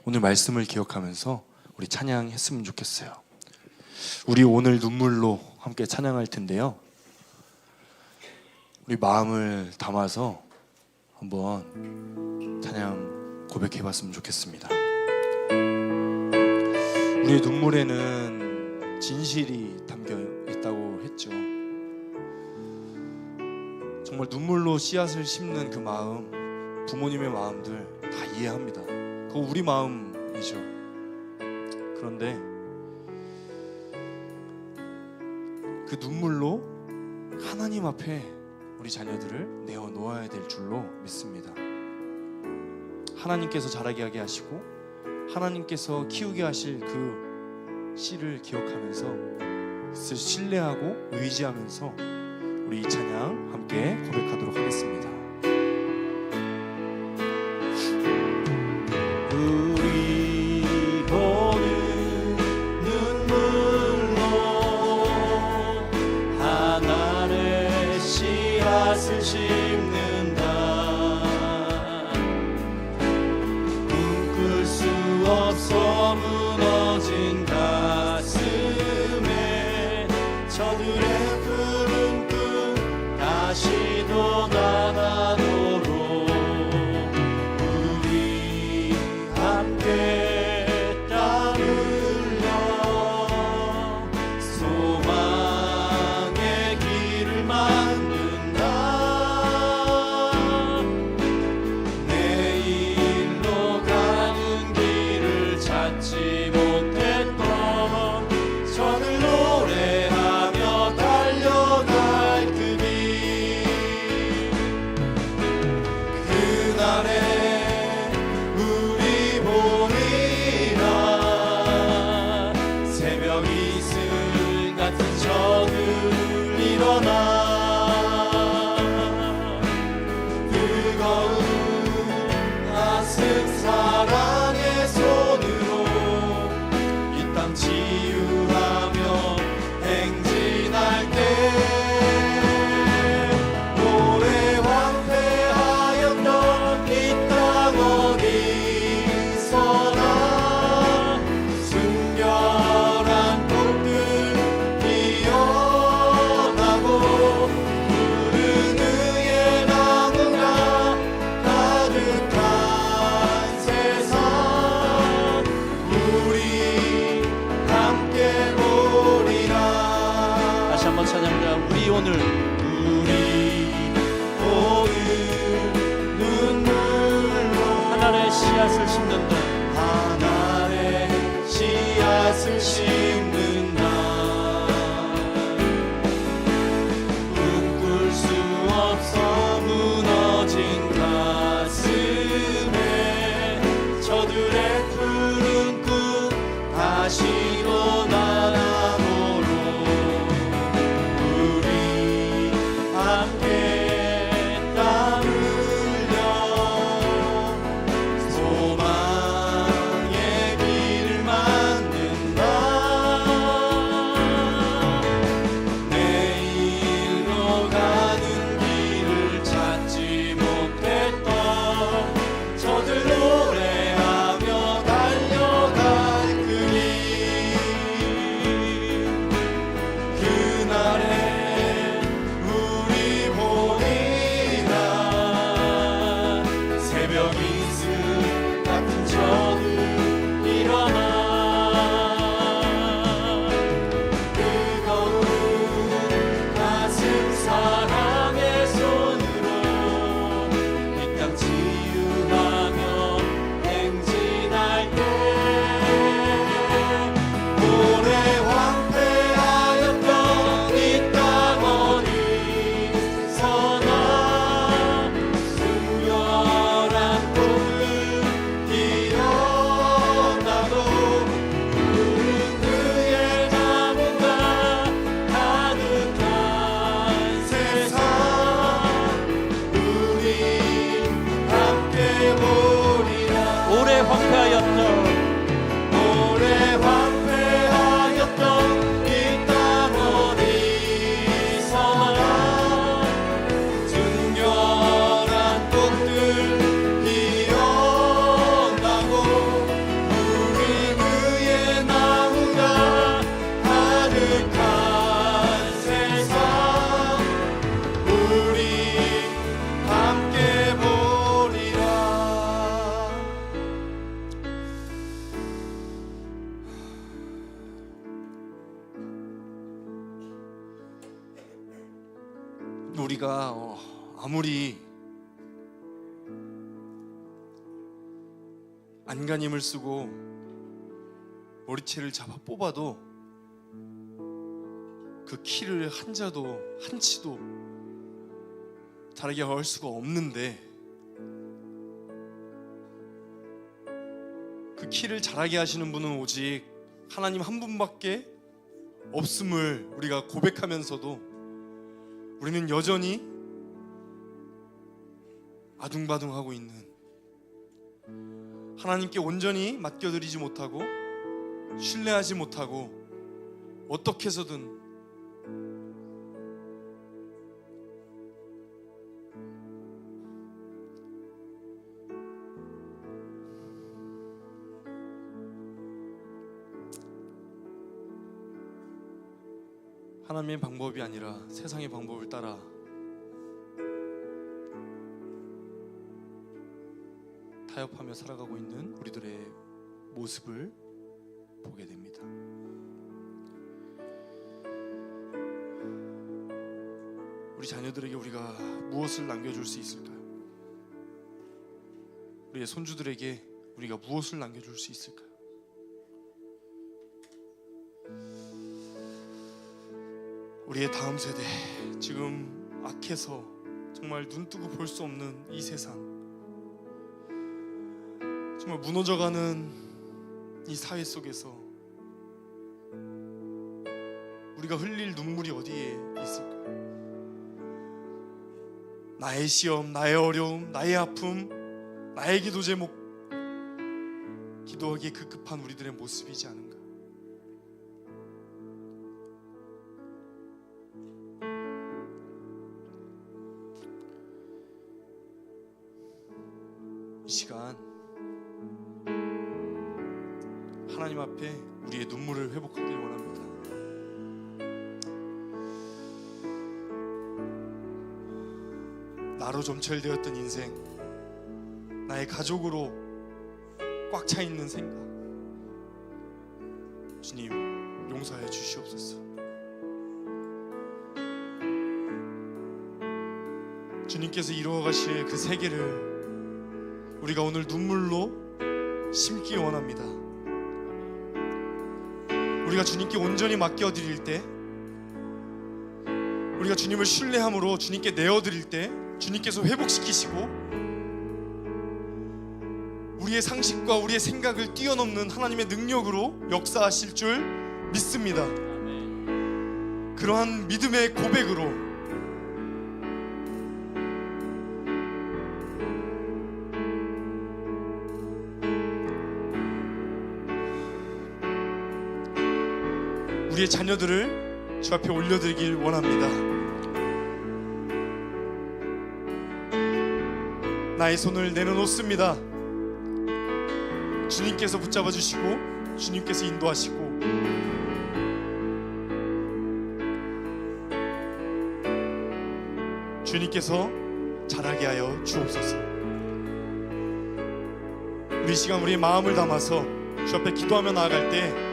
오늘 말씀을 기억하면서 우리 찬양했으면 좋겠어요. 우리 오늘 눈물로 함께 찬양할 텐데요. 우리 마음을 담아서 한번 찬양 고백해봤으면 좋겠습니다. 우리의 눈물에는 진실이 담겨 있다고 했죠. 정말 눈물로 씨앗을 심는 그 마음, 부모님의 마음들 다 이해합니다. 그거 우리 마음이죠. 그런데 그 눈물로 하나님 앞에 우리 자녀들을 내어놓아야 될 줄로 믿습니다. 하나님께서 자라게 하게 하시고 하나님께서 키우게 하실 그 씨를 기억하면서 그것을 신뢰하고 의지하면서 우리 이 찬양 함께 고백하도록 하겠습니다. 없어 무너진 가슴에 저들의 푸른 꿈 다시 돋아나도록 우리 함께 따르려 소망의 길을 만든다. 내일로 가는 길을 찾지 못했던 저들 노래하며 달려갈 그 길. 그날에 우리 보리라 새벽 이슬 같은 저들 일어나 뜨거운 가슴 사랑의 손으로 이 땅 치유하며 행진할 때 오래 황폐하였던 이 땅 어디서나 순결한 꽃들 피어나고 푸른 의의 나무가 가득한 세상 우리 함께 보리라. 다시 한번 찬양합니다. 우리 오늘 눈물로 하늘의 씨앗을 심는다. 하늘의 씨앗을 심는다. 꿈꿀 수 없어 무너진 가슴에 저들의 푸른 꿈 다시 돋아나도록 우리 함께 따르려 소망의 길을 만든다. 내일로 가는 길을 찾지 못했던 저들 노래하며 달려갈 그 길. 그날에 우리 보리라 새벽 이슬 같은 저들 일어나 뜨거운 가슴 사랑의 손으로 이 땅 치유하며 행진할 때 오래 황폐하였던 이 땅 어디서나 순결한 꽃을 피어나고 푸른 그의 나무가 가득한 세상 우리 함께 보리라. 오래 황폐하였던 이 땅 어디서나 순결한 꽃들 피어나고 푸른 그의 나무가 가득한 세상 우리 함께 보리라. 우리가 아무리 안간힘을 쓰고 머리채를 잡아 뽑아도 그 키를 한 자도 한 치도 다르게 할 수가 없는데 그 키를 자라게 하시는 분은 오직 하나님 한 분밖에 없음을 우리가 고백하면서도 우리는 여전히 아둥바둥하고 있는, 하나님께 온전히 맡겨드리지 못하고 신뢰하지 못하고 어떻게 해서든 하나님의 방법이 아니라 세상의 방법을 따라 타협하며 살아가고 있는 우리들의 모습을 보게 됩니다. 우리 자녀들에게 우리가 무엇을 남겨줄 수 있을까요? 우리의 손주들에게 우리가 무엇을 남겨줄 수 있을까요? 우리의 다음 세대, 지금 악해서 정말 눈뜨고 볼 수 없는 이 세상, 정말 무너져가는 이 사회 속에서 우리가 흘릴 눈물이 어디에 있을까요? 나의 시험, 나의 어려움, 나의 아픔, 나의 기도 제목, 기도하기에 급급한 우리들의 모습이지 않은가? 이 시간 하나님 앞에 우리의 눈물을 회복하길 원합니다. 나로 점철되었던 인생, 나의 가족으로 꽉 차 있는 생각, 주님 용서하여 주시옵소서. 주님께서 이루어 가실 그 세계를 우리가 오늘 눈물로 심기 원합니다. 우리가 주님께 온전히 맡겨드릴 때, 우리가 주님을 신뢰함으로 주님께 내어드릴 때 주님께서 회복시키시고 우리의 상식과 우리의 생각을 뛰어넘는 하나님의 능력으로 역사하실 줄 믿습니다. 그러한 믿음의 고백으로 우리의 자녀들을 주 앞에 올려드리길 원합니다. 나의 손을 내려놓습니다. 주님께서 붙잡아 주시고 주님께서 인도하시고 주님께서 자라게 하여 주옵소서. 우리 시간 우리의 마음을 담아서 주 앞에 기도하며 나아갈 때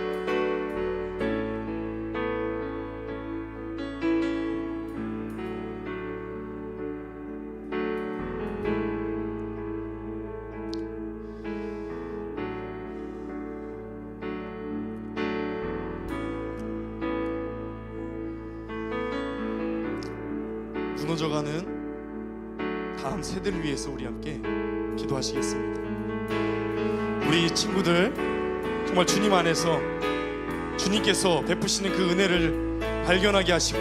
무너져가는 다음 세대를 위해서 우리 함께 기도하시겠습니다. 우리 친구들 정말 주님 안에서 주님께서 베푸시는 그 은혜를 발견하게 하시고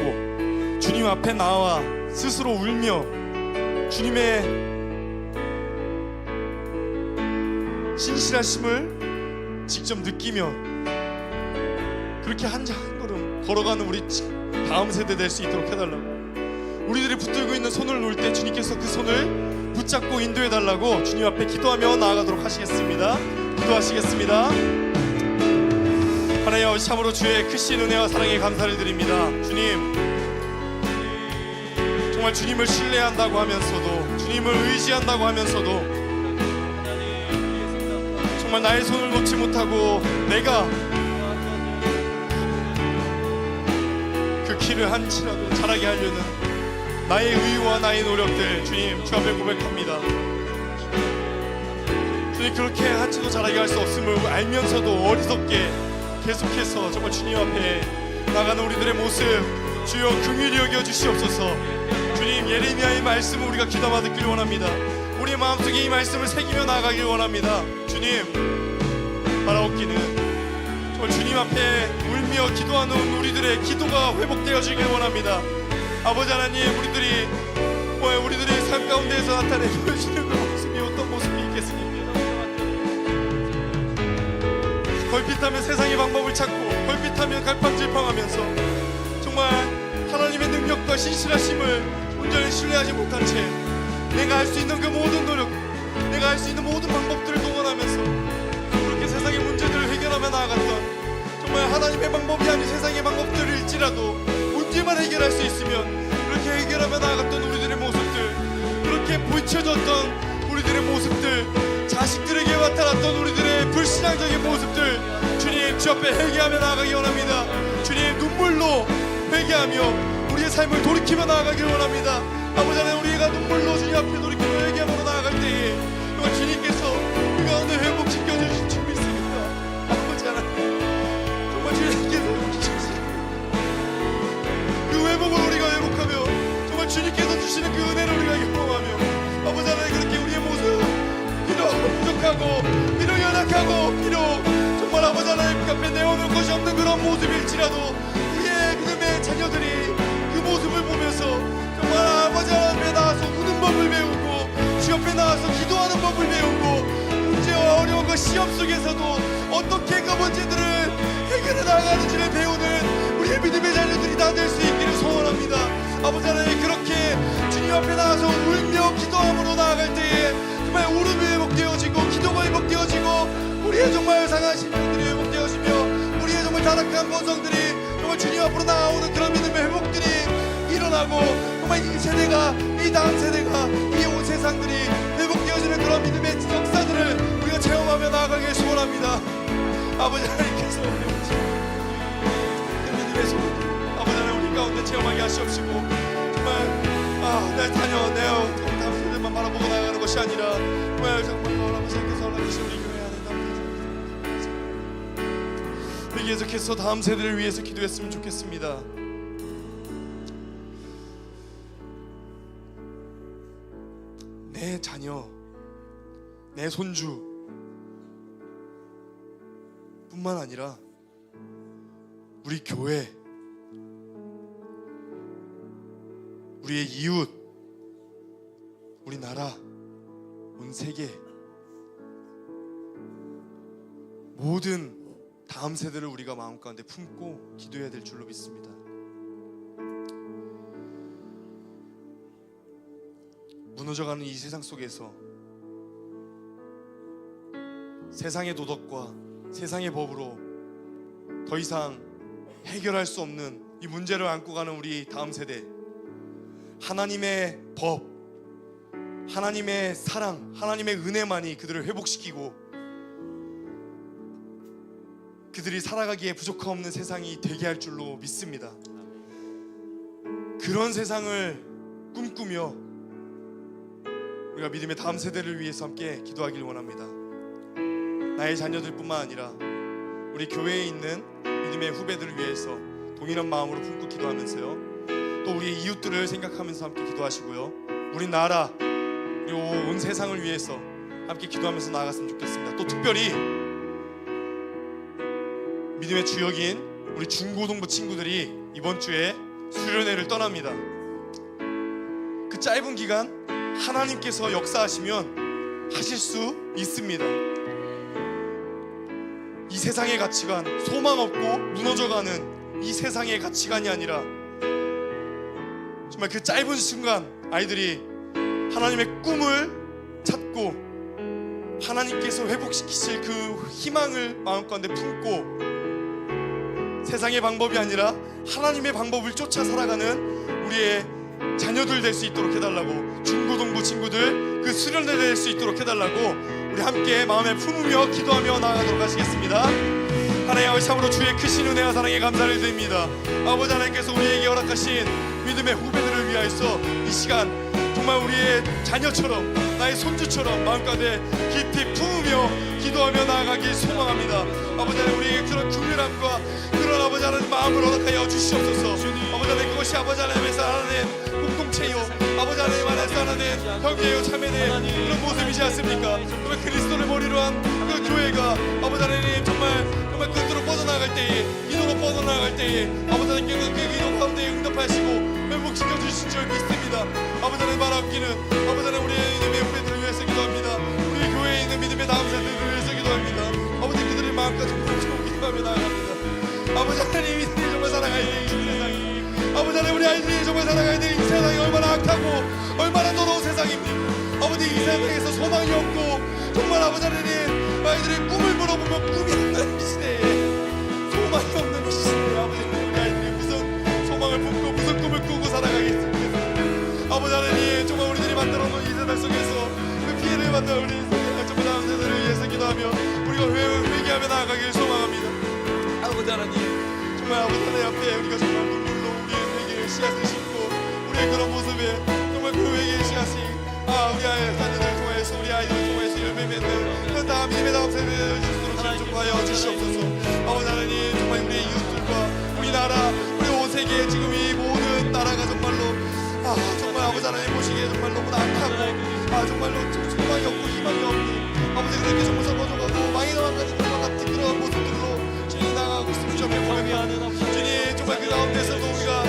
주님 앞에 나와 스스로 울며 주님의 신실하심을 직접 느끼며 그렇게 한 걸음 걸어가는 우리 다음 세대 될 수 있도록 해달라고, 우리들이 붙들고 있는 손을 놓을 때 주님께서 그 손을 붙잡고 인도해달라고 주님 앞에 기도하며 나아가도록 하시겠습니다. 기도하시겠습니다. 하나님 아버지, 참으로 주의 크신 은혜와 사랑에 감사를 드립니다. 주님, 정말 주님을 신뢰한다고 하면서도 주님을 의지한다고 하면서도 정말 나의 손을 놓지 못하고 내가 그 길을 한치라도 자라게 하려는 나의 의와 나의 노력들 주님 주 앞에 고백합니다. 주님, 그렇게 한치도 자라게 할 수 없음을 알면서도 어리석게 계속해서 정말 주님 앞에 나가는 우리들의 모습 주여 긍휼히 여겨 주시옵소서. 주님, 예레미야의 말씀을 우리가 귀담아 듣기를 원합니다. 우리의 마음속에 이 말씀을 새기며 나아가길 원합니다. 주님, 바라옵기는 정말 주님 앞에 울며 기도하는 우리들의 기도가 회복되어지길 원합니다. 아버지 하나님, 우리들의 삶 가운데에서 나타내 보여주는 그 모습이 어떤 모습이 있겠습니까? 걸핏하면 세상의 방법을 찾고 걸핏하면 갈팡질팡하면서 정말 하나님의 능력과 신실하심을 온전히 신뢰하지 못한 채 내가 할 수 있는 그 모든 노력, 내가 할 수 있는 모든 방법들을 동원하면서 그렇게 세상의 문제들을 해결하며 나아갔던 정말 하나님의 방법이 아닌 세상의 방법들일지라도 해결할 수 있으면 그렇게 해결하며 나아갔던 우리들의 모습들, 그렇게 비춰졌던 우리들의 모습들, 자식들에게 나타났던 우리들의 불신앙적인 모습들, 주님 주 앞에 회개하며 나아가기 원합니다. 주님 눈물로 회개하며 우리의 삶을 돌이키며 나아가길 원합니다. 아버지 하나님, 우리가 눈물로 주님 앞에 돌이키며 회개하며 나아갈 때에 정말 주님께서 그 가운데 회복시켜 주실 줄 믿습니다. 아버지 하나님, 정말 주님께서 회복시켜주시는 그 회복을 우리가 회복하며 정말 주님께서 주시는 그 은혜를 우리가 경험하며 아버지 하나님, 그렇게 우리의 모습 비록 부족하고 비록 연약하고 비록 정말 아버지 하나님 앞에 내어놓을 것이 없는 그런 모습일지라도 우리의 믿음의 자녀들이 그 모습을 보면서 정말 아버지 하나님 앞에 나와서 우는 법을 배우고 주 옆에 나와서 기도하는 법을 배우고 문제와 어려움과 시험 속에서도 어떻게 그 문제들을 해결해 나가는지를 배우는 우리의 믿음의 자녀들이 다 될 수 있기를 소원합니다. 아버지 하나님, 그렇게 주님 앞에 나와서 울며 기도함으로 나아갈 때에 정말 울음이 회복되어지고 기도가 회복되어지고 우리의 정말 상한 심령들이 회복되어지며 우리의 정말 타락한 본성들이 정말 주님 앞으로 나오는 그런 믿음의 회복들이 일어나고 정말 이 세대가, 이 다음 세대가, 이 온 세상들이 회복되어지는 그런 믿음의 역사들을 우리가 체험하며 나아가길 소원합니다. 아버지 하나님께서 그 믿음의 소원들 아버지 하나님 우리 가운데 체험하게 하시옵시고 정말 내 자녀, 내 다음 세대만 바라보고 나아가는 것이 아니라 정말 아버지 하나님께서 허락하신 우리 교회 안에 우리 계속해서 다음 세대를 위해서 기도했으면 좋겠습니다. 내 자녀, 내 손주 뿐만 아니라 우리 교회, 우리의 이웃, 우리 나라, 온 세계 모든 다음 세대를 우리가 마음 가운데 품고 기도해야 될 줄로 믿습니다. 무너져가는 이 세상 속에서 세상의 도덕과 세상의 법으로 더 이상 해결할 수 없는 이 문제를 안고 가는 우리 다음 세대, 하나님의 법, 하나님의 사랑, 하나님의 은혜만이 그들을 회복시키고 그들이 살아가기에 부족함 없는 세상이 되게 할 줄로 믿습니다. 그런 세상을 꿈꾸며 우리가 믿음의 다음 세대를 위해서 함께 기도하길 원합니다. 나의 자녀들뿐만 아니라 우리 교회에 있는 믿음의 후배들을 위해서 동일한 마음으로 품고 기도하면서요, 또 우리의 이웃들을 생각하면서 함께 기도하시고요, 우리 나라, 우리 온 세상을 위해서 함께 기도하면서 나아갔으면 좋겠습니다. 또 특별히 믿음의 주역인 우리 중고등부 친구들이 이번 주에 수련회를 떠납니다. 그 짧은 기간 하나님께서 역사하시면 하실 수 있습니다. 이 세상의 가치관, 소망 없고 무너져가는 이 세상의 가치관이 아니라 정말 그 짧은 순간 아이들이 하나님의 꿈을 찾고 하나님께서 회복시키실 그 희망을 마음가운데 품고 세상의 방법이 아니라 하나님의 방법을 쫓아 살아가는 우리의 자녀들 될 수 있도록 해달라고, 중고등부 친구들 그 수련회 될 수 있도록 해달라고 우리 함께 마음에 품으며 기도하며 나아가도록 하시겠습니다. 하나님 아버지, 참으로 주의 크신 은혜와 사랑에 감사를 드립니다. 아버지 하나님께서 우리에게 허락하신 믿음의 후배들을 위하여서 이 시간 정말 우리의 자녀처럼, 나의 손주처럼 마음가운데 깊이 품으며 기도하며 나아가길 소망합니다. 아버지 하나님, 우리에게 그런 교회람과 그런 아버지 하나님 마음을 허락하여 주시옵소서. 아버지 하나님, 그것이 아버지 하나님에서 하나님 공동체요, 아버지 하나님 안에서 하나님 형제요 자매의 그런 모습이지 않습니까? 정말 그리스도를 머리로 한 그 교회가 아버지 하나님 정말 끝으로 뻗어나갈 때에, 기도로 뻗어나갈 때에 아버지 하나님께서 그 기도 가운데 응답하시고 회복시켜 주신 줄 믿습니다. 아버지 하나님 말없기는 아버지 하나님 우리의 믿음의 후배들을 위해서 기도합니다. 우리 교회에 있는 믿음의 다음 세대를 위해서 기도합니다. 아버지, 그들의 마음까지 품고 기도하며 나아갑니다. 아버지 하나님, 이들이 정말 살아가야 될 이 세상이, 아버지 하나님 우리 아이들이 정말 살아가야 될 이 세상이 얼마나 악하고 얼마나 더러운 세상입니까? 아버지, 이 세상에서 소망이 없고 정말 아버지 하나님 아이들의 꿈을 물어보면 꿈이 없는 이 시대에, 소망이 없는 이 시대에 아버지 하나님 우리 아이들이 무슨 소망을 품고 무슨 꿈을 우리가 회개하며 나아가길 소망합니다. 아버지 하나님, 정말 아버지 하나님 앞에 우리가 정말 눈물로 우리의 회개의 씨앗을 심고 우리의 그런 모습에 정말 그 회개의 씨앗이 우리 아이 자녀들을 통해서 우리 아이들을 통해서 열매 맺는 그런 다 믿음의 다음 세대를 줄수록 축복하여 주시옵소서. 아버지 하나님, 정말 우리의 이웃들과 우리나라 우리 온 세계 지금 이 모든 나라가 정말로 정말 아버지 하나님 보시기에 정말 너무나 악하고 정말로 소망이 없고 희망이 없는 아버지 그렇게 정말 썩어져가고 망이 나가는 것과 같은 그런 모습들로 주님 나가고 있음을 좀 고백하는 주님, 정말 그 가운데서도 우리가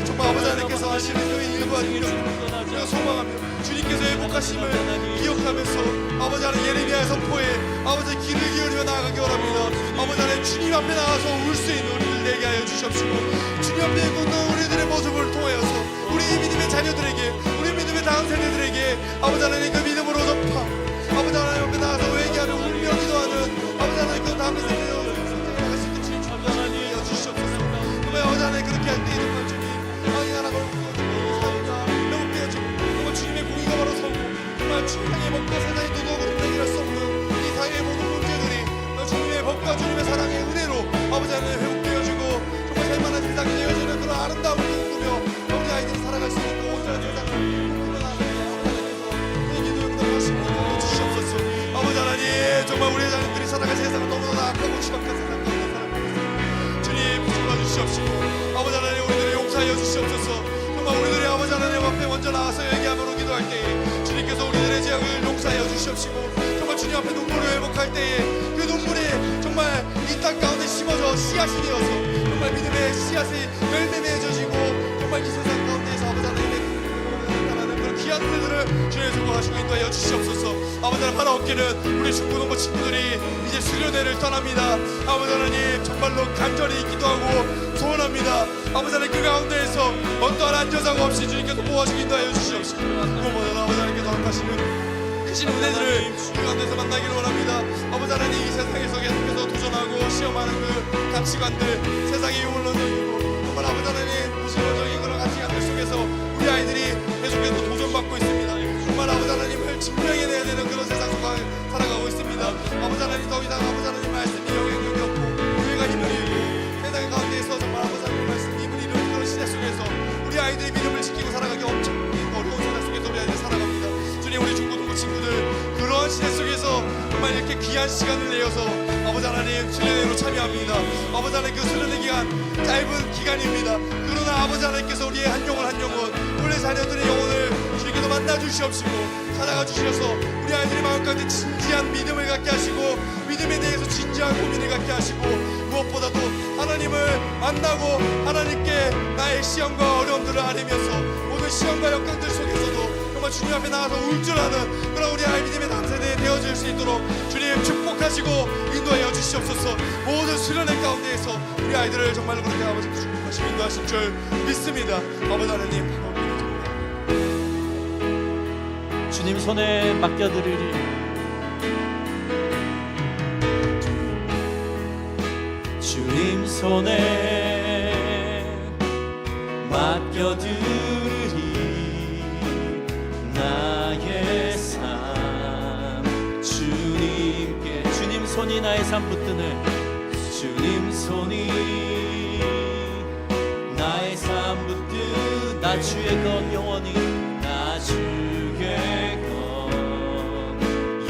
정말 아버지 하나님께서 하시는 그 일과 우리가 소망하며 주님께서 회복하심을 기억하면서 아버지 하나님 예레미야의 선포에 아버지 길을 기울이며 나아가기 원합니다. 아버지 하나님 주님 앞에 나와서 울 수 있는 우리를 내게 하여 주시옵시고 주님 앞에 굳는 우리들의 모습을 통하여서 우리 믿음의 자녀들에게 우리 믿음의 다음 세대들에게 아버지 하나님 그 믿음으로 전파 아버지 하나님 앞에 나와서 회개하며 울며 기도하는 아버지 하나님 그 다음 세대로 나갈 수 있는 주님 축복하여 주시옵소서. 정말 아버지 하나님 그렇게 할 때 정말 주님 왕의 나라가 회복되어 정말 주님의 공의가 바로 서고 정말 땅의 법과 세상의 누구도 해결할 수 없는 이 땅의 모든 문제들이 주님의 법과 주님의 사랑의 은혜로 아버지 하나님 회복되어지고 정말 살만한 세상이 되어지는 그런 아름다움을 꿈꾸며 우리 아이들이 살아갈 수 있는 그 온전한 세상을 꿈꾸며 나아가서 이 기도를 응답하시고 주시옵소서. 아버지 하나님, 정말 우리의 자녀들이 살아갈 세상은 너무나 악하고 추악한 세상 가운데 살아가고 있습니다. 주님 붙잡아 주시옵시고 아버지 하나님 우리들을 용서하여 주시옵소서. 정말 우리들이 아버지 하나님 앞에 먼저 나와서 얘기하며 기도할 때에 주님께서 우리들의 죄악을 용서하여 주시옵시고 정말 주님 앞에 눈물을 회복할 때에 그 눈물이 정말 이 땅 가운데 심어져 씨앗이 되어서 정말 믿음의 씨앗이 열매 맺어지고 정말 이 세상 가운데에서 아버지 하나님의 나라는 그런 귀한 은혜들을 주님 주고하시고 인도하여 주시옵소서. 아버지 하나님 하나 없기는 우리 중고등부 친구들이 이제 수련회를 떠납니다. 아버지 하나님 정말로 간절히 기도하고 소원합니다. 아버지 하나님 그 가운데에서 어떠한 안전사고 없이 주님께서 보호하시고 인도하여 주시옵시고 무엇보다 아버지 하나님께서 허락하시는 크신 은혜들을 그 가운데서 만나기를 원합니다. 아버지 하나님 이 세상에서 계속해서 도전하고 시험하는 그 가치관들 세상의 유물론적이고 정말 아버지 하나님 무신론적인 그런 가치관들 속에서 우리 아이들이 계속해서 도전받고 있습니다. 정말 아버지 하나님을 증명해내야 되는 그런 세상 속에 살아가고 있습니다. 아버지 하나님 더 이상 아버지 하나님 말씀이 영향력이 없고 교회가 힘을 잃고 세상 가운데에서 정말 아버지 하나님 말씀 힘을 잃는 그런 시대 속에서 우리 아이들의 믿음을 지키고 살아가기 엄청 어려운 세상 속에서 우리 아이들이 살아갑니다. 주님, 우리 중고등부 친구들 그러한 시대 속에서 정말 이렇게 귀한 시간을 내어서 아버지 하나님 수련회로 참여합니다. 아버지 하나님 그 수련회 기간 짧은 기간입니다. 그러나 아버지 하나님께서 우리의 한 영혼 한 영혼 우리 자녀들의 영혼을 주님께서 만나 주시옵시고 찾아가 주셔서 우리 아이들의 마음 가운데 진지한 믿음을 갖게 하시고 믿음에 대해서 진지한 고민을 갖게 하시고 무엇보다도 하나님을 만나고 하나님께 나의 시험과 어려움들을 아뢰면서 모든 시험과 역경들 속에서도 정말 주님 앞에 나가서 울줄하는 그런 우리 아이 믿음의 남세대에 되어질 수 있도록 주님 축복하시고 인도하여 주시옵소서. 모든 수련회 가운데에서 우리 아이들을 정말로 그렇게 아버지 축복하시고 인도하실 줄 믿습니다. 아버지 하나님 주님 손에 맡겨드리리. 주님 손에 맡겨드리리. 나의 삶 주님께 주님 손이 나의 삶 붙드네. 주님 손이 나의 삶 붙드 나 주의 것 영원히 나 주의 것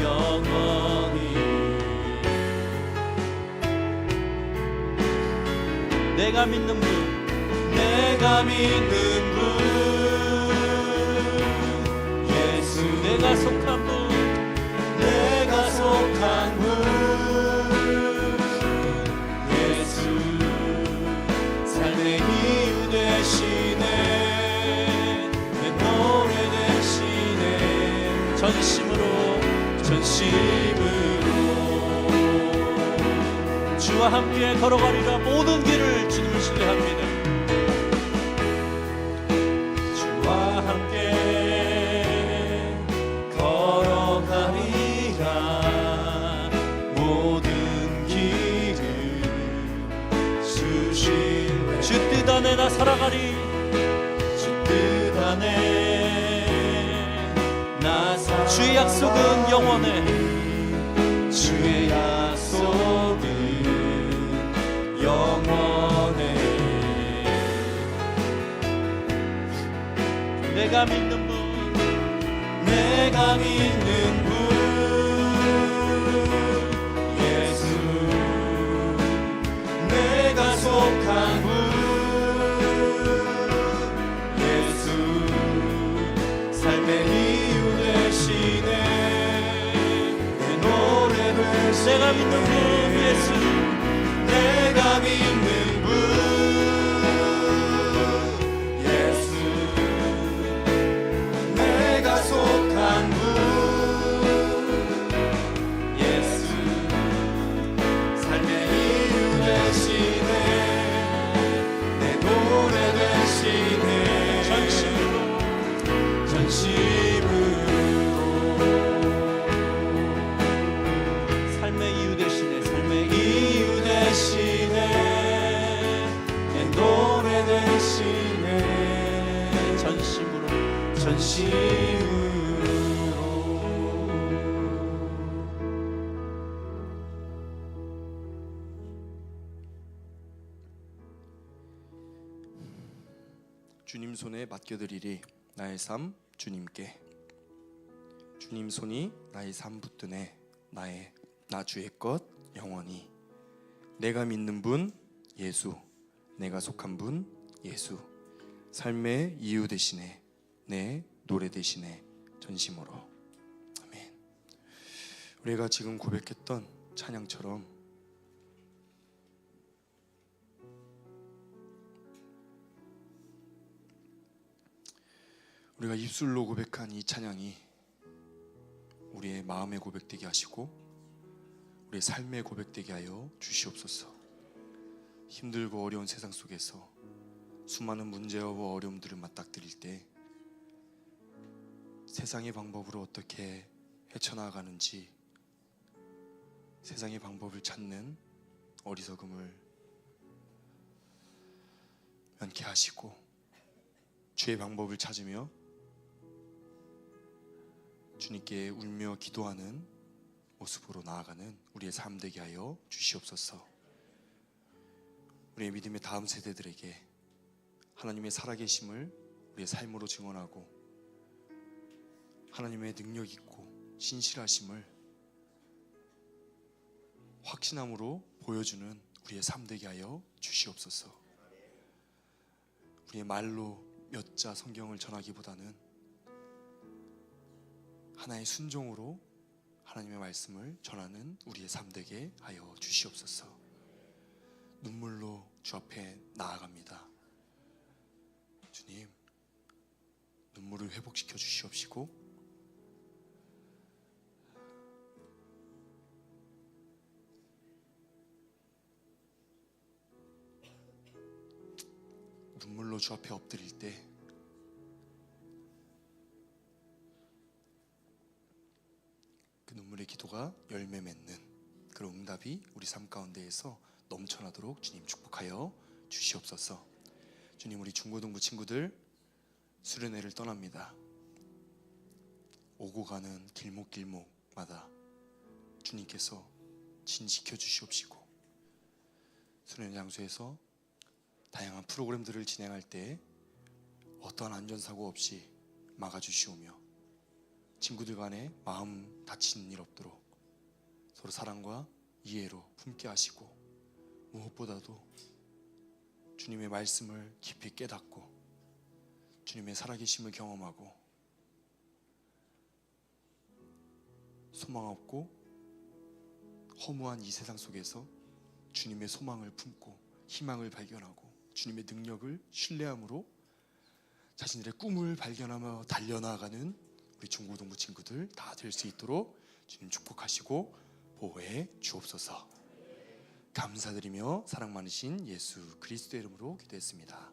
영원히 내가 믿는 분 내가 믿는 분 예수 내가 속한 분 내가 속한 분 예수 삶의 이유 되시네 내 노래 되시네 전심으로 주와 함께 걸어가리라. 모든 길을 주님을 신뢰합니다. 주와 함께 걸어가리라. 모든 길을 주신 주 뜻 안에 나 살아가리. 주 뜻 안에 나 살아가리. 주의 약속은 영원해. 주의 약속은 내가 믿는 분 내가 믿는 분 예수 내가 속한 분 예수 삶의 이유 되시네 내 노래 되시네 내가 믿는 분 예수 내가 믿는 분 예수 내가 속한 분 예수 삶의 이유 되시네 내 노래 되시네 전심으로 삶의 이유 되시네 삶의 이유 되시네 내 노래 되시네 전심으로 전심으로 주님 손에 맡겨드리리 나의 삶 주님께. 주님 손이 나의 삶 붙드네 나 주의 것 영원히. 내가 믿는 분 예수 내가 속한 분 예수 삶의 이유 되시네 내 노래 되시네 전심으로. 아멘. 우리가 지금 고백했던 찬양처럼 우리가 입술로 고백한 이 찬양이 우리의 마음의 고백되게 하시고 우리의 삶의 고백되게 하여 주시옵소서. 힘들고 어려운 세상 속에서 수많은 문제와 어려움들을 맞닥뜨릴 때 세상의 방법으로 어떻게 헤쳐나가는지 세상의 방법을 찾는 어리석음을 면케하시고 주의 방법을 찾으며 주님께 울며 기도하는 모습으로 나아가는 우리의 삶 되게 하여 주시옵소서. 우리의 믿음의 다음 세대들에게 하나님의 살아계심을 우리의 삶으로 증언하고 하나님의 능력 있고 신실하심을 확신함으로 보여주는 우리의 삶 되게 하여 주시옵소서. 우리의 말로 몇 자 성경을 전하기보다는 하나의 순종으로 하나님의 말씀을 전하는 우리의 삶 되게 하여 주시옵소서. 눈물로 주 앞에 나아갑니다. 주님, 눈물을 회복시켜 주시옵시고 눈물로 주 앞에 엎드릴 때 그 눈물의 기도가 열매 맺는 그런 응답이 우리 삶 가운데에서 넘쳐나도록 주님 축복하여 주시옵소서. 주님, 우리 중고등부 친구들 수련회를 떠납니다. 오고 가는 길목길목마다 주님께서 진지켜 주시옵시고 수련회 장소에서 다양한 프로그램들을 진행할 때 어떠한 안전사고 없이 막아주시오며 친구들 간에 마음 다치는 일 없도록 서로 사랑과 이해로 품게 하시고 무엇보다도 주님의 말씀을 깊이 깨닫고 주님의 살아계심을 경험하고 소망 없고 허무한 이 세상 속에서 주님의 소망을 품고 희망을 발견하고 주님의 능력을 신뢰함으로 자신들의 꿈을 발견하며 달려나가는 우리 중고등부 친구들 다 될 수 있도록 주님 축복하시고 보호해 주옵소서. 감사드리며 사랑 많으신 예수 그리스도의 이름으로 기도했습니다.